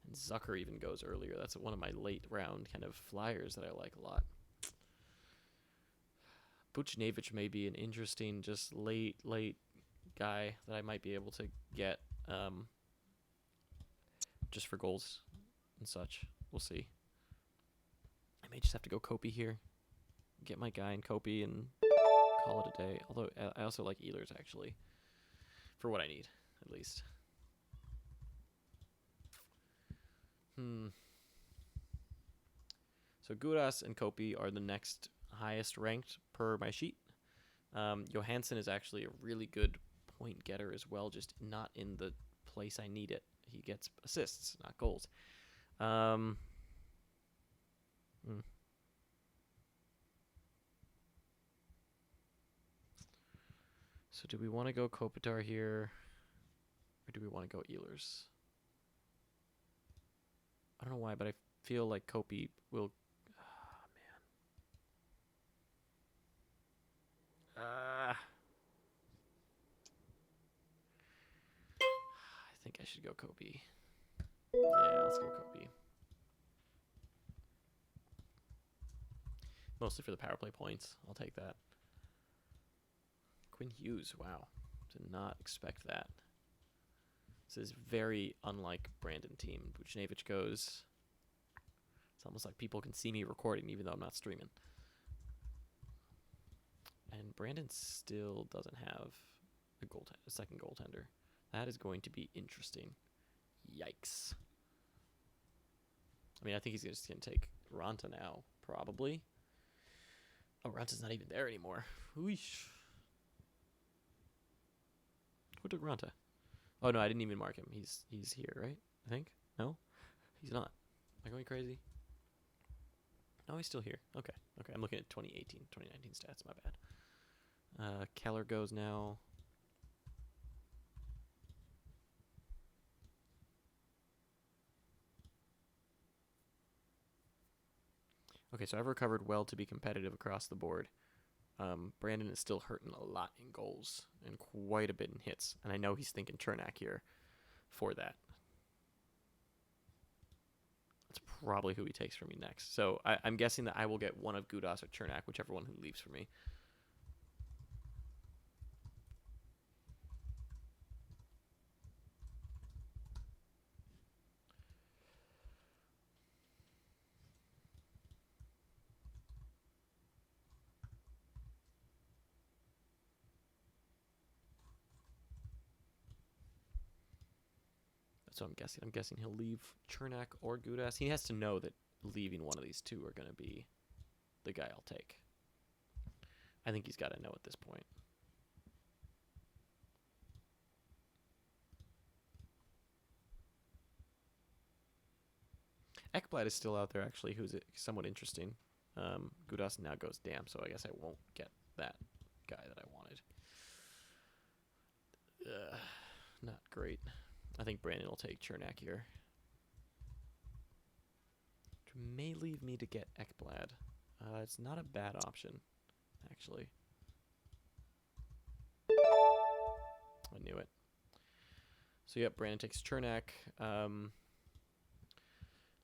And Zucker even goes earlier. That's one of my late round kind of flyers that I like a lot. Buchnevich may be an interesting, just late guy that I might be able to get just for goals and such. We'll see. I may just have to go Kopi here. Get my guy in Kopi and call it a day. Although I also like Ehlers, actually. For what I need, at least. So Gudas and Kopi are the next highest ranked per my sheet. Johansson is actually a really good point getter as well, just not in the place I need it. He gets assists, not goals. So do we want to go Kopitar here, or do we want to go Ehlers? I don't know why, but I feel like Kopi will... I think I should go Kopi. Yeah, let's go Kopi. Mostly for the power play points. I'll take that. Quinn Hughes, wow. Did not expect that. This is very unlike Brandon team. Buchnevich goes. It's almost like people can see me recording even though I'm not streaming. And Brandon still doesn't have a second goaltender. That is going to be interesting. Yikes. I mean, I think he's just going to take Ranta now, probably. Oh, Ranta's not even there anymore. Whoosh. Who took Ranta? Oh, no, I didn't even mark him. He's here, right? I think? No? He's not. Am I going crazy? No, he's still here. Okay. I'm looking at 2018, 2019 stats. My bad. Keller goes now. Okay, so I've recovered well to be competitive across the board. Brandon is still hurting a lot in goals and quite a bit in hits. And I know he's thinking Chernak here for that. That's probably who he takes from me next. So I'm guessing that I will get one of Gudas or Chernak, whichever one who leaves for me. So I'm guessing he'll leave Chernak or Gudas. He has to know that leaving one of these two are going to be the guy I'll take. I think he's got to know at this point. Ekblad is still out there, actually, who's somewhat interesting. Gudas now goes damn, so I guess I won't get that guy that I wanted. Not great. I think Brandon will take Chernak here. Which may leave me to get Ekblad. It's not a bad option, actually. I knew it. So, yep, Brandon takes Chernak.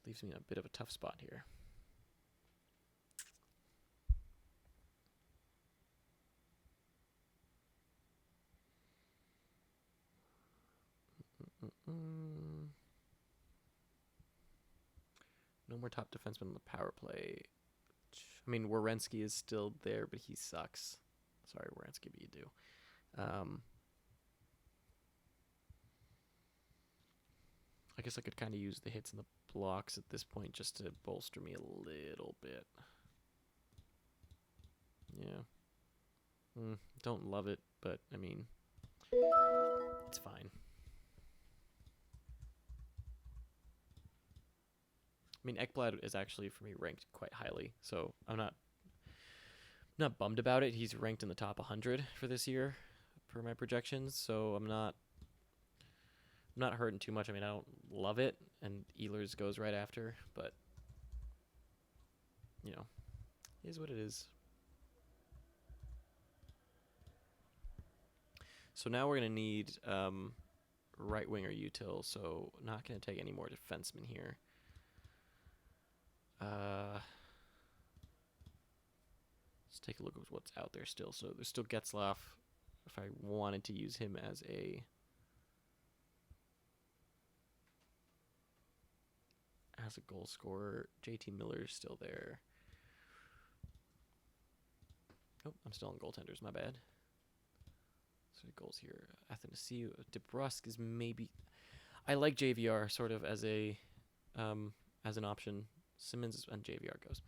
Leaves me in a bit of a tough spot here. No more top defenseman on the power play. I mean, Werenski is still there, but he sucks. Sorry, Werenski, but you do. I guess I could kind of use the hits and the blocks at this point just to bolster me a little bit. Yeah. Don't love it, but, I mean, it's fine. I mean, Ekblad is actually, for me, ranked quite highly, so I'm not bummed about it. He's ranked in the top 100 for this year, per my projections, so I'm not hurting too much. I mean, I don't love it, and Ehlers goes right after, but, you know, it is what it is. So now we're going to need right winger util, so not going to take any more defensemen here. Let's take a look at what's out there still. So there's still Getzlaff, if I wanted to use him as a goal scorer. JT Miller's still there. Oh, I'm still on goaltenders, my bad. So goals here. Athanasiou. DeBrusque is maybe... I like JVR sort of as an option. Simmons and JVR goes.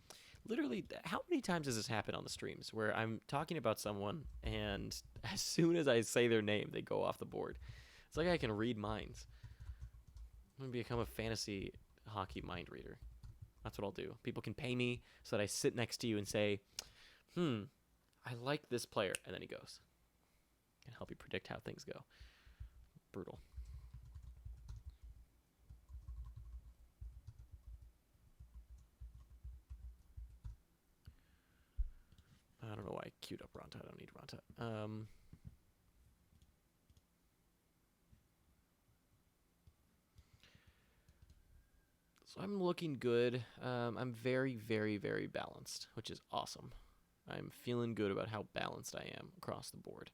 Literally, how many times does this happen on the streams where I'm talking about someone and as soon as I say their name, they go off the board? It's like I can read minds. I'm going to become a fantasy hockey mind reader. That's what I'll do. People can pay me so that I sit next to you and say, I like this player. And then he goes. Can help you predict how things go. Brutal. I don't know why I queued up Ronta. I don't need Ronta. So I'm looking good. I'm very, very, very balanced, which is awesome. I'm feeling good about how balanced I am across the board.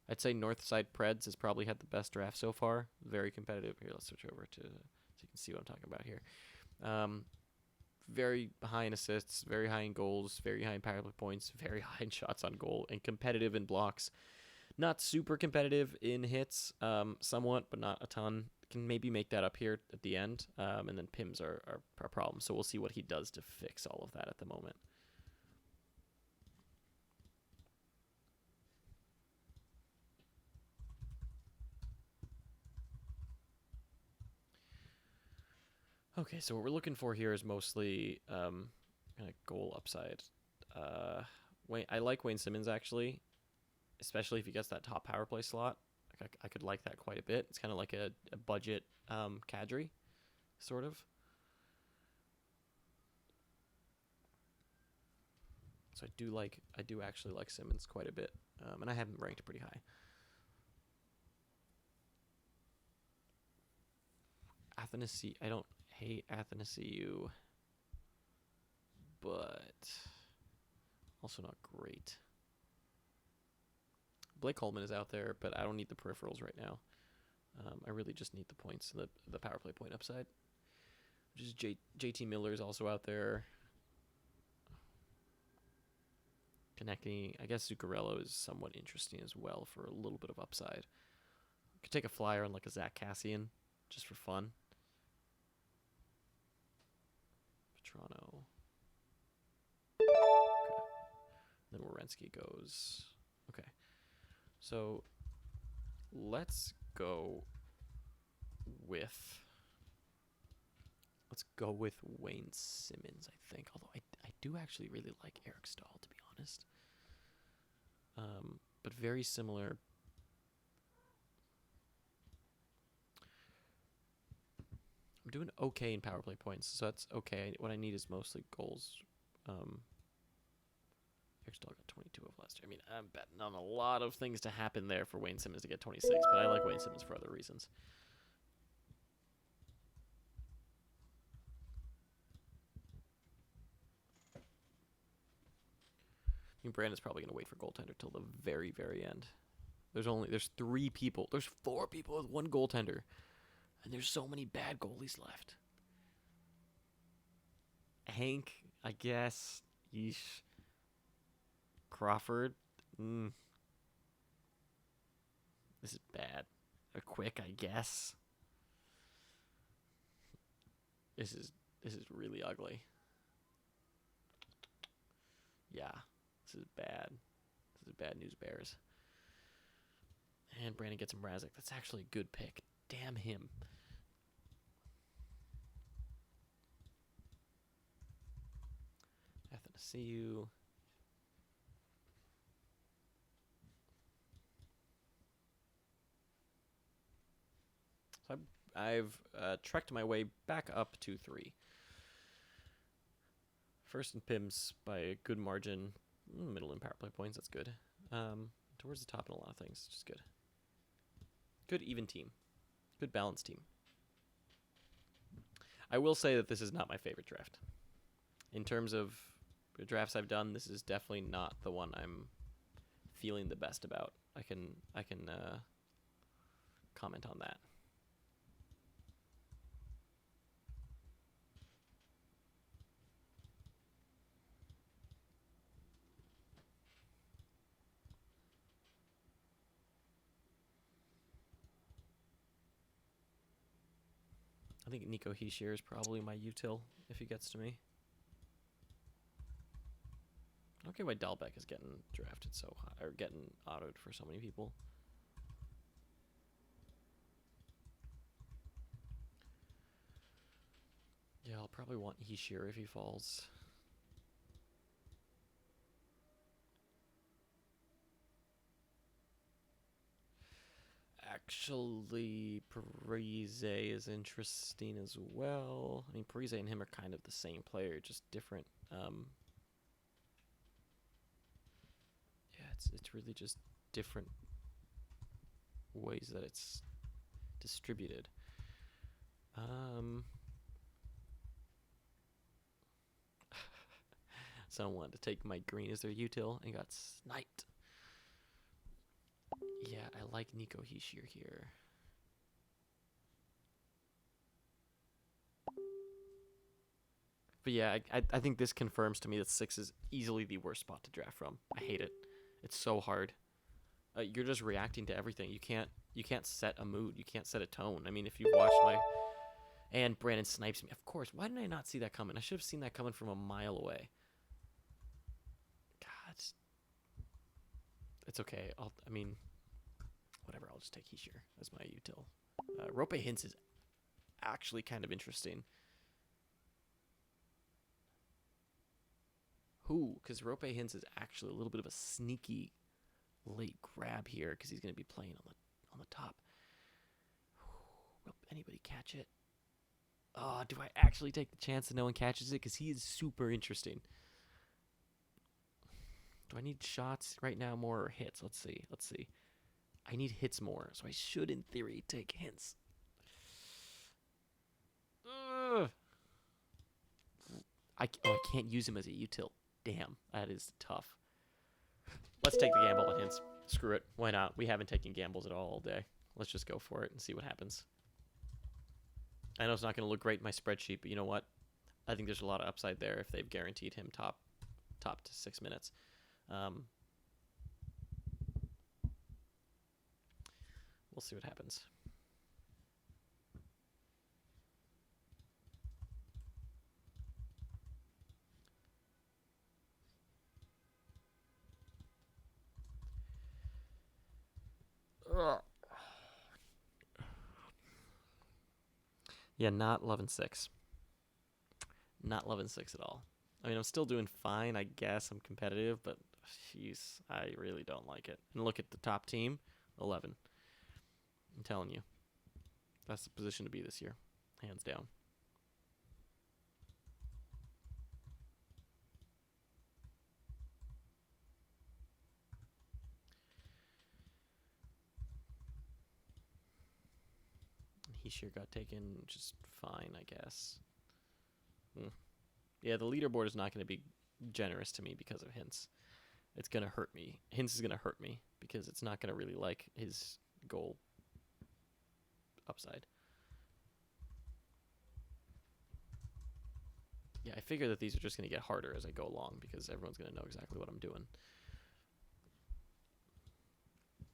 I'd say Northside Preds has probably had the best draft so far. Very competitive. Here, let's switch over to so you can see what I'm talking about here. Very high in assists, very high in goals, very high in power play points, very high in shots on goal, and competitive in blocks. Not super competitive in hits, somewhat, but not a ton. Can maybe make that up here at the end, and then PIMs are a problem. So we'll see what he does to fix all of that at the moment. Okay, so what we're looking for here is mostly kind of goal upside. I like Wayne Simmons, actually, especially if he gets that top power play slot. I could like that quite a bit. It's kind of like a budget Kadri, sort of. So I do actually like Simmons quite a bit, and I have him ranked pretty high. Athanasiou, I don't hate Athanasiou, but also not great. Blake Coleman is out there, but I don't need the peripherals right now. I really just need the points, the power play point upside. Which is JT Miller is also out there. Connecting, I guess Zuccarello is somewhat interesting as well for a little bit of upside. Could take a flyer on like a Zach Cassian, just for fun. Toronto. Okay. Then Werenski goes. Okay. So let's go with Let's go with Wayne Simmons, I think. Although I do actually really like Eric Stahl, to be honest. But very similar. I'm doing okay in power play points, so that's okay. What I need is mostly goals. Eric Stahl got 22 of last year. I mean, I'm betting on a lot of things to happen there for Wayne Simmons to get 26, but I like Wayne Simmons for other reasons. I mean, Brandon's probably going to wait for goaltender till the very, very end. There's 3 people. There's 4 people with 1 goaltender. And there's so many bad goalies left. Hank, I guess. Yeesh. Crawford. This is bad. A Quick, I guess. This is really ugly. Yeah. This is bad. This is bad news, Bears. And Brandon gets him Mrazek. That's actually a good pick. Damn him. Athanasiu. So I've trekked my way back up to 3. First in PIMS by a good margin. Middle in power play points. That's good. Towards the top in a lot of things. Just good. Good even team. Good balanced team. I will say that this is not my favorite draft. In terms of the drafts I've done, this is definitely not the one I'm feeling the best about. I can comment on that. I think Nico Hischier is probably my util if he gets to me. I don't get why Dahlbeck is getting drafted so high, or getting autoed for so many people. Yeah, I'll probably want Hischier if he falls. Actually, Parise is interesting as well. I mean, Parise and him are kind of the same player, just different. Yeah, it's really just different ways that it's distributed. Someone wanted to take Mike Green as their util and got sniped. Yeah, I like Nico Hischier here. But yeah, I think this confirms to me that 6 is easily the worst spot to draft from. I hate it. It's so hard. You're just reacting to everything. You can't set a mood. You can't set a tone. I mean, if you've watched my... And Brandon snipes me. Of course. Why didn't I not see that coming? I should have seen that coming from a mile away. God. It's okay. I mean, whatever. I'll just take Hischier as my util. Rope Hintz is actually kind of interesting. Who? Because Rope Hintz is actually a little bit of a sneaky late grab here because he's going to be playing on the top. Will anybody catch it? Oh, do I actually take the chance that no one catches it? Because he is super interesting. Do I need shots right now more or hits? Let's see. I need hits more, so I should, in theory, take hints. I can't use him as a util. Damn, that is tough. Let's take the gamble on hints. Screw it. Why not? We haven't taken gambles at all day. Let's just go for it and see what happens. I know it's not going to look great in my spreadsheet, but you know what? I think there's a lot of upside there if they've guaranteed him top to 6 minutes. We'll see what happens. Yeah, not loving 6. Not loving 6 at all. I mean, I'm still doing fine. I guess I'm competitive, but jeez, I really don't like it. And look at the top team, 11. I'm telling you, that's the position to be this year, hands down. He sure got taken just fine, I guess. Yeah, the leaderboard is not going to be generous to me because of hints. It's going to hurt me. Hints is going to hurt me because it's not going to really like his goal upside. Yeah, I figure that these are just going to get harder as I go along because everyone's going to know exactly what I'm doing.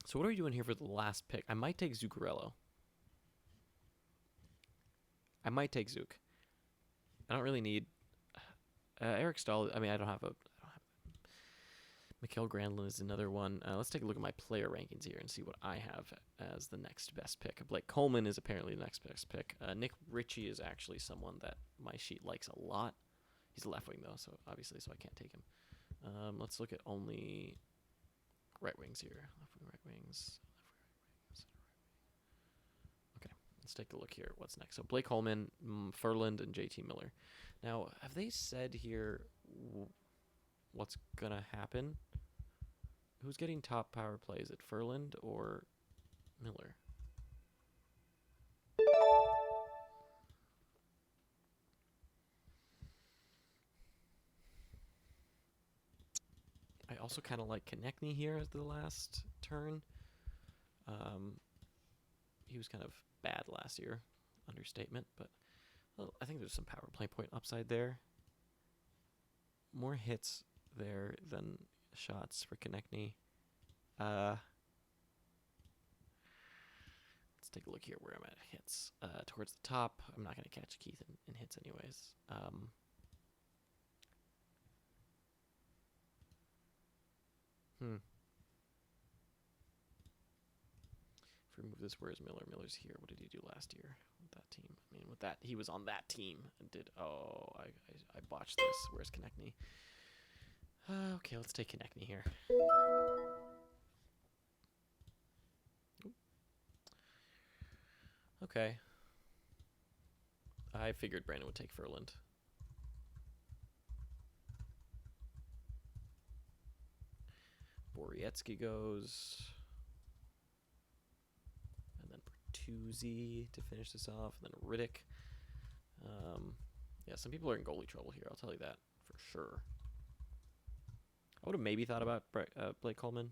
So what are we doing here for the last pick? I might take Zuccarello. I might take Zook. I don't really need Eric Stahl. I mean, I don't have. Mikael Granlund is another one. Let's take a look at my player rankings here and see what I have as the next best pick. Blake Coleman is apparently the next best pick. Nick Ritchie is actually someone that my sheet likes a lot. He's a left wing though, so obviously, so I can't take him. Let's look at only right wings here. Left wing, right wings. Okay, let's take a look here. What's next? So Blake Coleman, Furland, and JT Miller. Now, have they said here what's gonna happen? Who's getting top power play? Is it Furland or Miller? I also kind of like Konechny here as the last turn. He was kind of bad last year, understatement, but well, I think there's some power play point upside there. More hits there than shots for Konechny. Let's take a look here where I'm at hits. Towards the top. I'm not going to catch Keith in hits anyways. If we remove this, where's Miller? Miller's here. What did he do last year with that team? I mean, with that, he was on that team and did. Oh, I botched this. Where's Konechny? Okay, let's take Konechny here. Okay. I figured Brandon would take Furland. Borietsky goes. And then Bertuzzi to finish this off. And then Riddick. Yeah, some people are in goalie trouble here. I'll tell you that for sure. I would have maybe thought about Blake Coleman.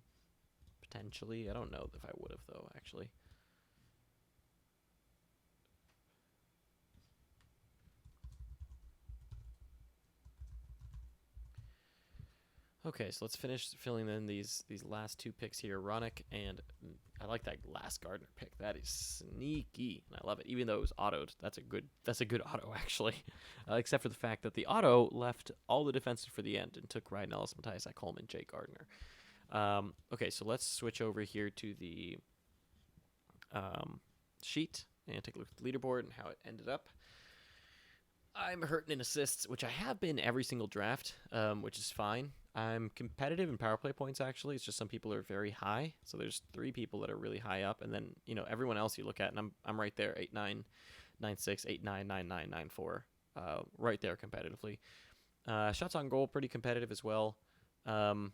Potentially. I don't know if I would have, though, actually. Okay, so let's finish filling in these last 2 picks here. Ronick, and I like that last Gardner pick. That is sneaky, and I love it. Even though it was autoed, that's a good auto actually. Except for the fact that the auto left all the defensive for the end and took Ryan Ellis, Matthias Ekholm, and Jake Gardner. Okay, so let's switch over here to the sheet and take a look at the leaderboard and how it ended up. I'm hurting in assists, which I have been every single draft, which is fine. I'm competitive in power play points, actually. It's just some people are very high. So there's 3 people that are really high up. And then, everyone else you look at, and I'm right there, 8-9, 9-6, 8-9, 9-9, 9-4, right there competitively. Shots on goal, pretty competitive as well. Didn't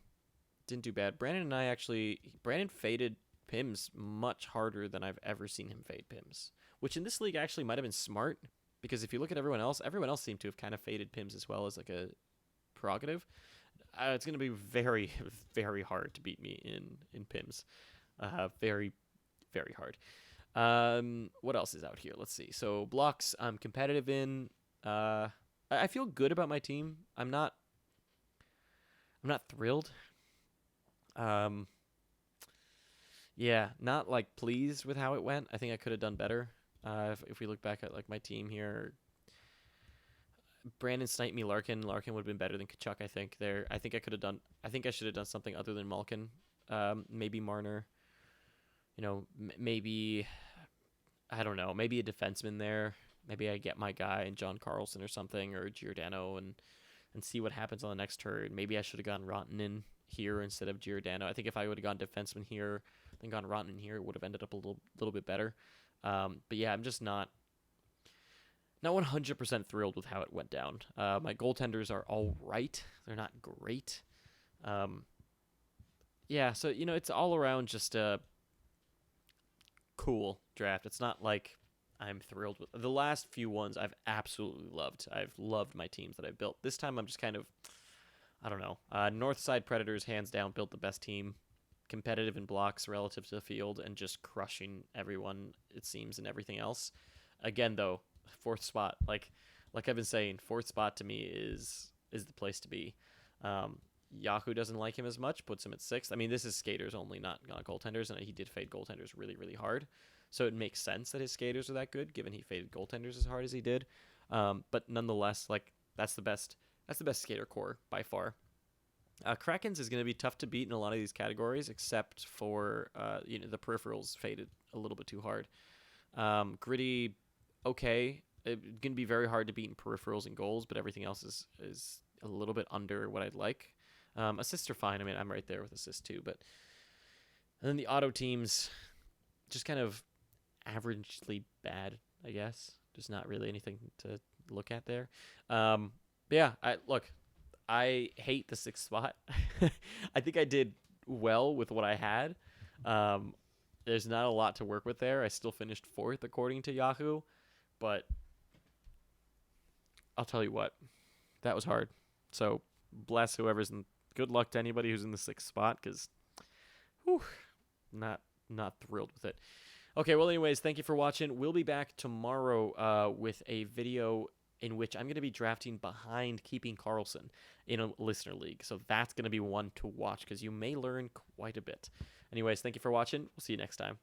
do bad. Brandon faded Pims much harder than I've ever seen him fade Pims, which in this league actually might have been smart. Because if you look at everyone else seemed to have kind of faded Pims as well as like a prerogative. It's going to be very, very hard to beat me in Pims. Very, very hard. What else is out here? Let's see. So blocks I'm competitive in. I feel good about my team. I'm not thrilled. Yeah, not like pleased with how it went. I think I could have done better. If we look back at like my team here, Brandon sniped me Larkin. Larkin would have been better than Kachuk, I think. I think I should have done something other than Malkin. Maybe Marner. Maybe I don't know. Maybe a defenseman there. maybe I get my guy in John Carlson or something, or Giordano, and see what happens on the next turn. Maybe I should have gone Rantanen here instead of Giordano. I think if I would have gone defenseman here, then gone Rantanen here, it would have ended up a little bit better. But yeah, I'm just not 100% thrilled with how it went down. My goaltenders are all right. They're not great. Yeah, so it's all around just a cool draft. It's not like I'm thrilled with the last few ones. I've absolutely loved. I've loved my teams that I've built. This time I'm just kind of, I don't know. Northside Predators hands down built the best team, competitive in blocks relative to the field, and just crushing everyone it seems and everything else. Again though, fourth spot, like I've been saying, fourth spot to me is the place to be. Yahoo doesn't like him as much, puts him at sixth. I mean, this is skaters only, not goaltenders, and he did fade goaltenders really, really hard. So it makes sense that his skaters are that good, given he faded goaltenders as hard as he did. But nonetheless, like that's the best skater core by far. Krakens is going to be tough to beat in a lot of these categories, except for the peripherals faded a little bit too hard. Gritty, okay, it's going to be very hard to beat in peripherals and goals, but everything else is a little bit under what I'd like. Assists are fine. I mean, I'm right there with assists too, but and then the auto teams just kind of averagely bad, I guess. Just not really anything to look at there. But yeah, I hate the sixth spot. I think I did well with what I had. There's not a lot to work with there. I still finished fourth according to Yahoo, but I'll tell you what, that was hard. So bless whoever's in. Good luck to anybody who's in the sixth spot, because, not thrilled with it. Okay, well, anyways, thank you for watching. We'll be back tomorrow with a video in which I'm going to be drafting behind keeping Carlson in a listener league. So that's going to be one to watch because you may learn quite a bit. Anyways, thank you for watching. We'll see you next time.